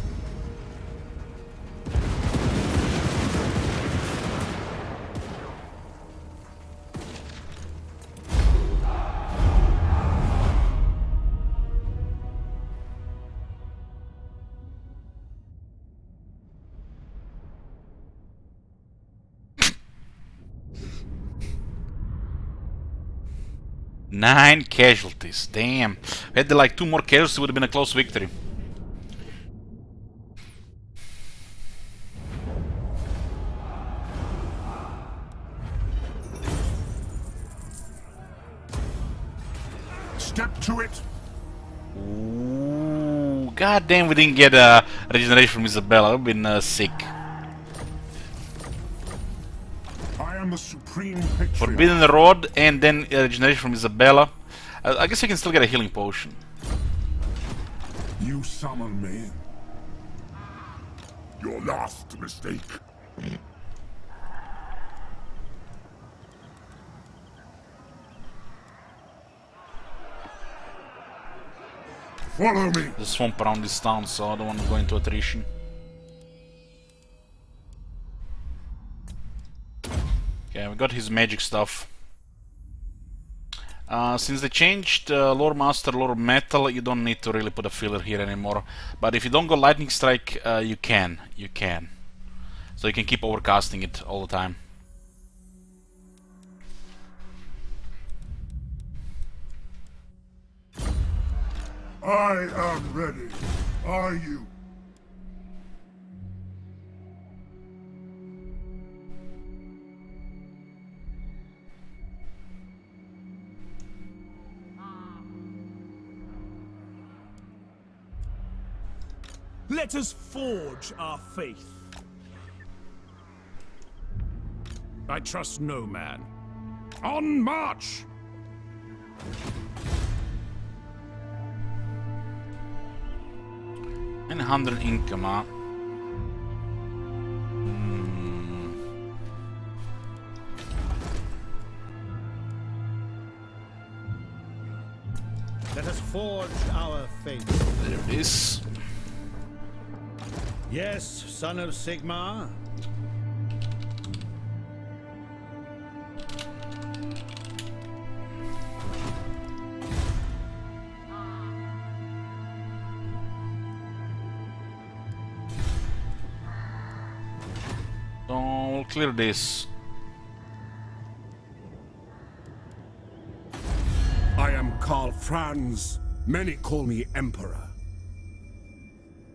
Nine casualties, damn. Had they like 2 more casualties, it would have been a close victory. Step to it. Ooh, god damn, we didn't get a regeneration from Isabella. I've been sick. I am the supreme patriarch. Forbidden Rod and then regeneration from Isabella. I guess I can still get a healing potion. You summon me. Your last mistake. Follow me. There's a swamp around this town, so I don't want to go into attrition. Okay, we got his magic stuff. Since they changed Lore Master, Lore Metal, you don't need to really put a filler here anymore. But if you don't go Lightning Strike, you can. You can. So you can keep overcasting it all the time. I am ready. Are you? Let us forge our faith. I trust no man. On march! 900 income, huh? Let us forge our faith. There it is. Yes, son of Sigmar. So we'll clear this. I am Karl Franz. Many call me Emperor.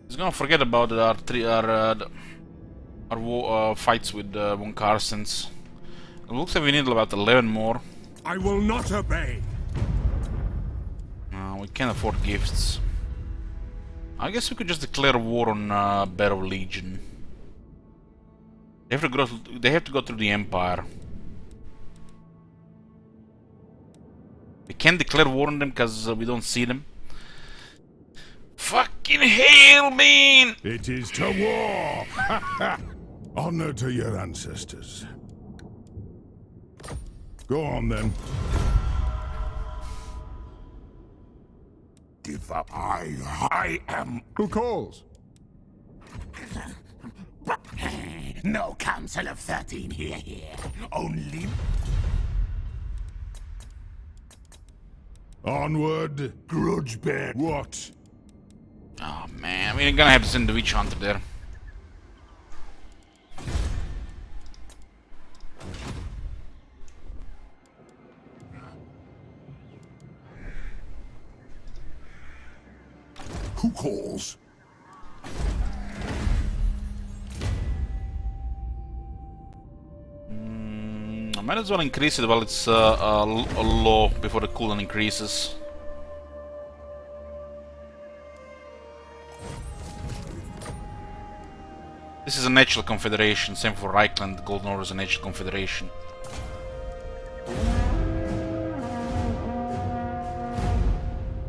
He's gonna forget about our our fights with von Carstens. It looks like we need about 11 more. I will not obey. We can't afford gifts. I guess we could just declare war on Battle Legion. They have to go through the Empire. We can't declare war on them because we don't see them. Fucking hell, man! It is to war! Honor to your ancestors. Go on then. Give up. I am... Who calls? No Council of 13 here. Only... Onward. Grudge bear. What? Oh man, we're gonna have to send the Witch Hunter there. Who calls? I might as well increase it while it's low before the cooldown increases. This is a natural confederation, same for Reichland. Golden Order is a natural confederation.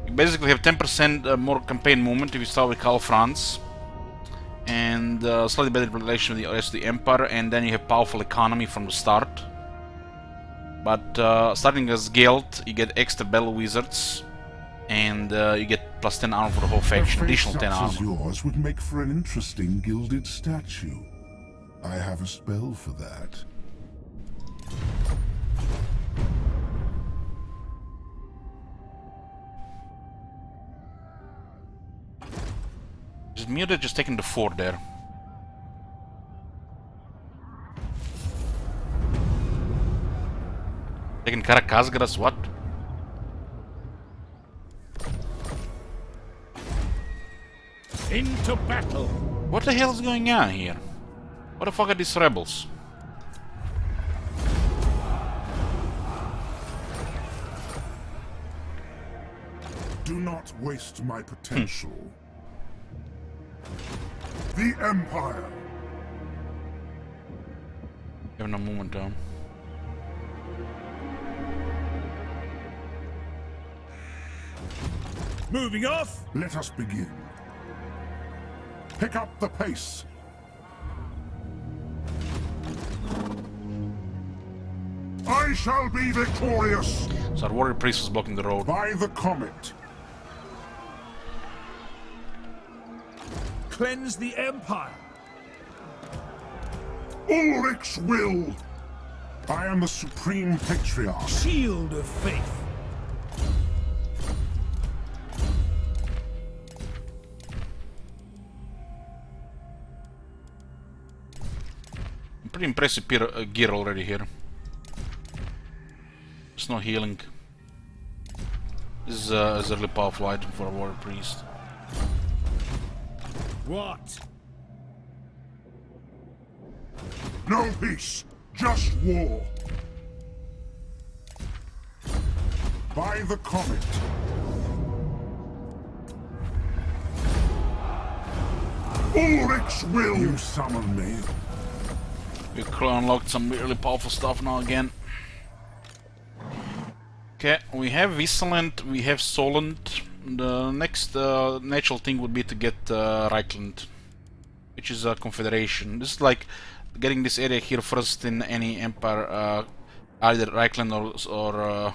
You basically have 10% more campaign movement if you start with Karl Franz, and slightly better relation with the rest of the Empire, and then you have powerful economy from the start. But starting as Guild, you get extra Battle Wizards, and you get plus 10 armor for the whole faction, additional 10 armor. Such as yours would make for an interesting gilded statue. I have a spell for that. Is Mirda just taking the fort there? Taking Karakazgras, what? Into battle! What the hell is going on here? What the fuck are these rebels? Do not waste my potential. The Empire! Have no movement down. Moving off! Let us begin. Pick up the pace. I shall be victorious! So our warrior priest was blocking the road. By the comet. Cleanse the Empire. Ulrich's will! I am the Supreme Patriarch. Shield of faith. Pretty impressive gear already here. There's no healing. This is a really powerful item for a warrior priest. What? No peace, just war. By the comet. Ulrich's will! You summon me. We unlocked some really powerful stuff now again. Okay, we have Wisseland, we have Solent. The next natural thing would be to get Reichland, which is a confederation. This is like getting this area here first in any empire, either Reichland or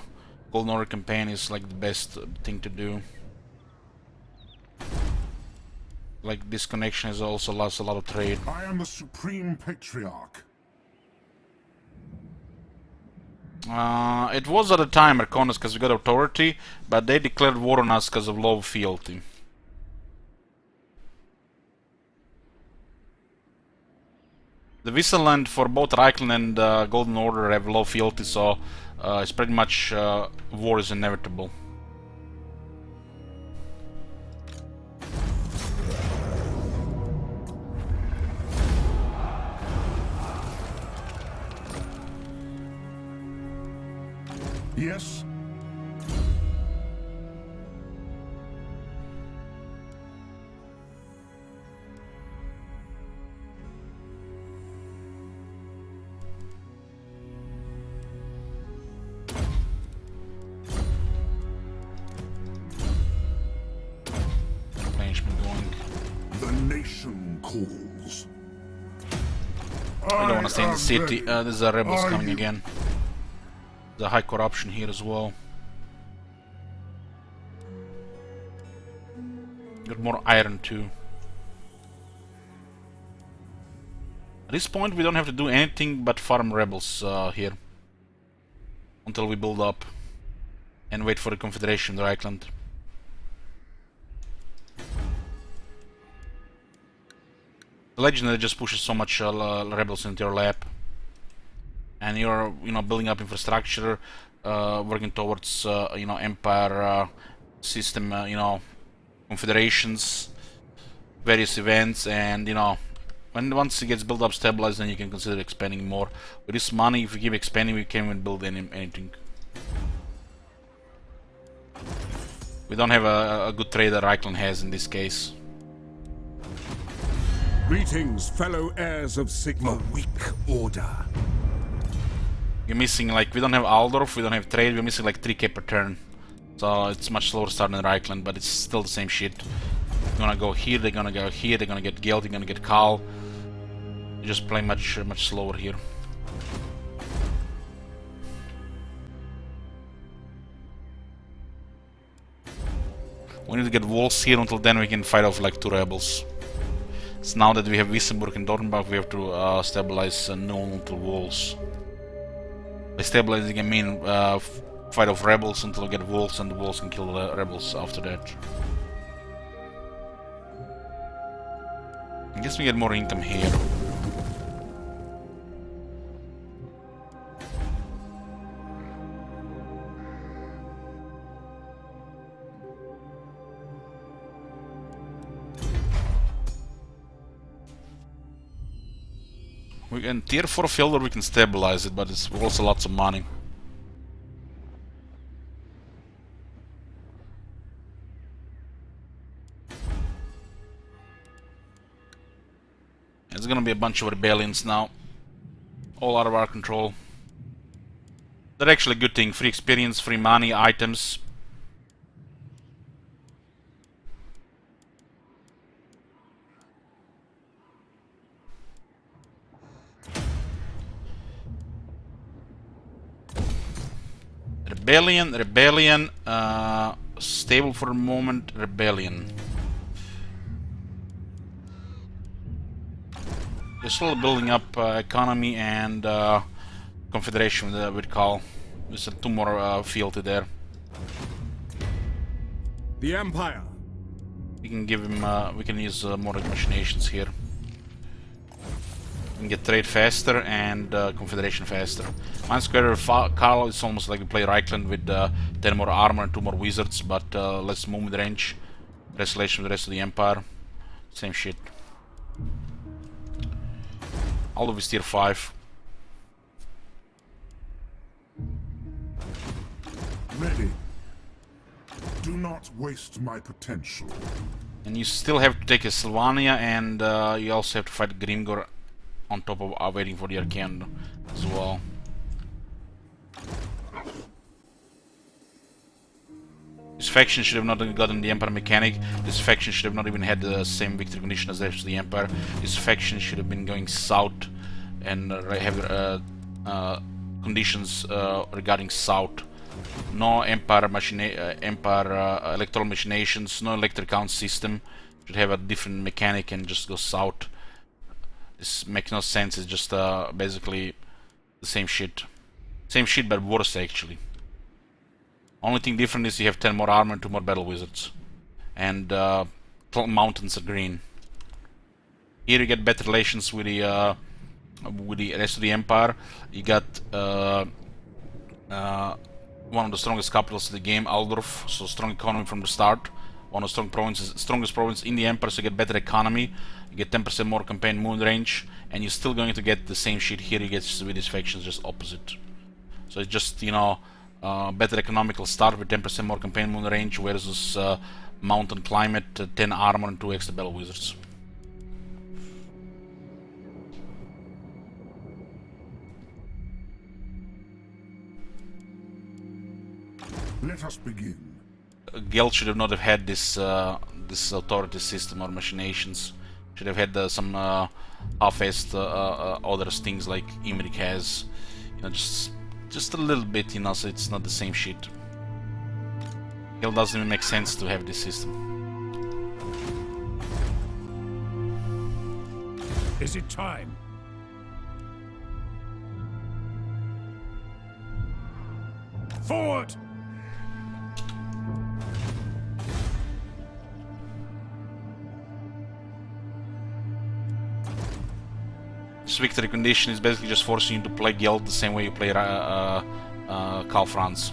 Golden Order campaign is like the best thing to do. Like this connection is also allows a lot of trade. I am the Supreme Patriarch. It was at the time Arconis because we got authority, but they declared war on us because of low fealty. The Wisseland for both Reichland and Golden Order have low fealty, so it's pretty much war is inevitable. Yes? Management going. The nation calls. I don't want to stay in the city. There's a rebels Are coming you- again. The high corruption here as well. Got more iron too. At this point we don't have to do anything but farm rebels here. Until we build up. And wait for the Confederation in Reichland. The Legendary just pushes so much rebels into your lap. And you're, you know, building up infrastructure, working towards, you know, empire system, you know, confederations, various events, and you know, once it gets built up, stabilized, then you can consider expanding more. With this money, if we keep expanding, we can't even build anything. We don't have a good trade that Reichland has in this case. Greetings, fellow heirs of Sigma. A weak order. You're missing, like, we don't have Aldorf, we don't have trade, we're missing like 3k per turn. So it's much slower start than Reichland, but it's still the same shit. They're gonna go here, they're gonna go here, they're gonna get Geld, they're gonna get Karl. You just play much slower here. We need to get walls here, until then we can fight off like 2 rebels. So now that we have Wissembourg and Dornbach, we have to stabilize Nuln until walls. By stabilizing I mean fight off rebels until we get walls, and the walls can kill the rebels after that. I guess we get more income here. We can tier 4 Fjolder, we can stabilize it, but it's also lots of money. It's gonna be a bunch of rebellions now. All out of our control. That's actually a good thing. Free experience, free money, items. Rebellion, stable for the moment, rebellion. We're still building up economy and confederation with Karl. There's 2 more fealty there. The Empire. We can give him, we can use more machinations here. We can get trade faster and confederation faster. 1 square Karl is almost like we play Reichland with 10 more armor and 2 more wizards, but less movement range. Restoration with the rest of the empire. Same shit. Although is tier 5. Ready. Do not waste my potential. And you still have to take Sylvania, and you also have to fight Grimgor on top of waiting for the Arcane as well. This faction should have not gotten the Empire mechanic. This faction should have not even had the same victory condition as the rest of the Empire. This faction should have been going south and have conditions regarding south. No Empire electoral machinations, no electric count system. Should have a different mechanic and just go south. This makes no sense. It's just basically the same shit. Same shit, but worse actually. Only thing different is you have 10 more armor and 2 more battle wizards. And mountains are green. Here you get better relations with the rest of the empire. You got one of the strongest capitals of the game, Aldorf, so strong economy from the start. One of the strongest provinces in the empire, so you get better economy. You get 10% more campaign moon range, and you're still going to get the same shit here you get with these factions, just opposite. So it's just, you know, better economical start with 10% more campaign moon range versus mountain climate, 10 armor and 2 extra battle wizards. Let us begin. Geld should have not have had this this authority system or machinations. Should have had some half-assed other things like Imrik has. You know, just a little bit, you know, so it's not the same shit. It doesn't even make sense to have this system. Is it time? Forward! This victory condition is basically just forcing you to play Geld the same way you play Karl Franz.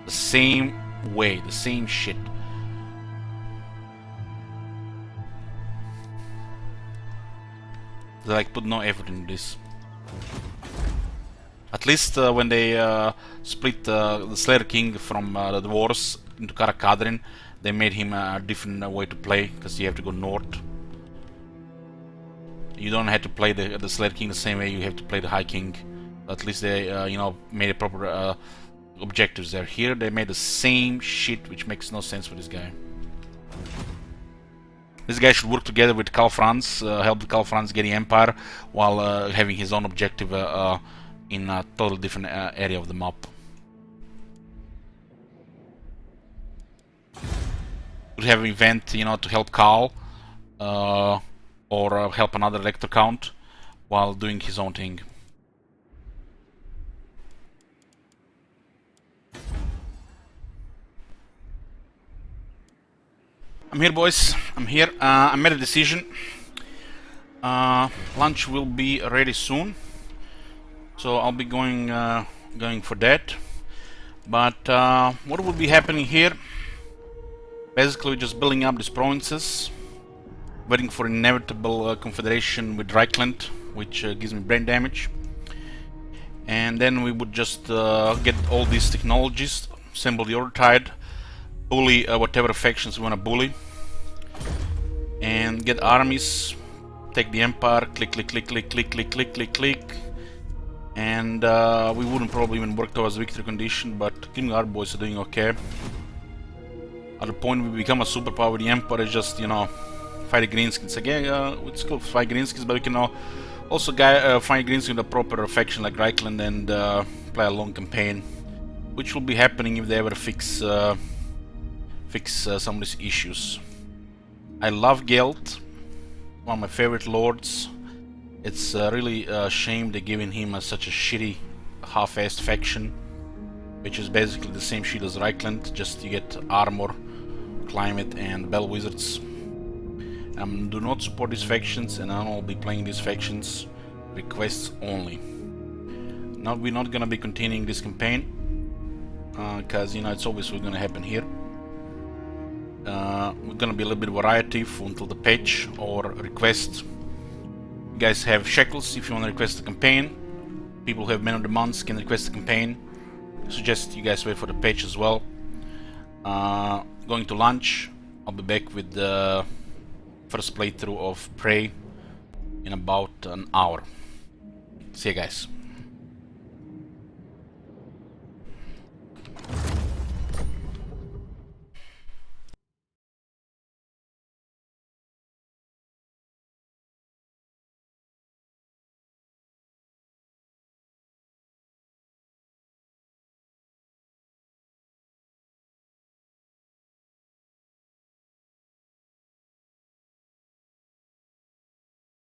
The same way, the same shit. They like put no effort into this. At least when they split the Slayer King from the Dwarves into Karak Kadrin, they made him a different way to play, because you have to go north. You don't have to play the Slayer King the same way you have to play the High King. At least they, you know, made a proper objectives there. Here they made the same shit, which makes no sense for this guy. This guy should work together with Karl Franz, help Karl Franz get the Empire, while having his own objective in a totally different area of the map. Could have an event, you know, to help Karl, or help another Elector Count while doing his own thing. I'm here, boys. I'm here. I made a decision. Lunch will be ready soon, so I'll be going for that. But what will be happening here? Basically, just building up these provinces, waiting for inevitable confederation with Reichland, which gives me brain damage. And then we would just get all these technologies, assemble the Order Tide, bully whatever factions we want to bully, and get armies, take the Empire, click, click, click, click, click, click, click, click, click. And we wouldn't probably even work towards victory condition, but King our boys are doing okay. At the point we become a superpower, the Empire is just, you know, fight the Greenskins again. It's cool to fight Greenskins, but we can also fight Greenskins with a proper faction like Reichland and play a long campaign, which will be happening if they ever fix some of these issues. I love Geld, one of my favorite lords. It's really a shame they're giving him such a shitty half-assed faction, which is basically the same shit as Reichland, just you get armor, climate and bell wizards. Do not support these factions, and I'll be playing these factions requests only. Now we're not gonna be continuing this campaign, because you know it's obviously gonna happen here. We're gonna be a little bit variety until the patch or request. You guys have shekels if you want to request a campaign. People who have Men of the Months can request a campaign. I suggest you guys wait for the patch as well. Going to lunch. I'll be back with the first playthrough of Prey in about an hour. See you guys.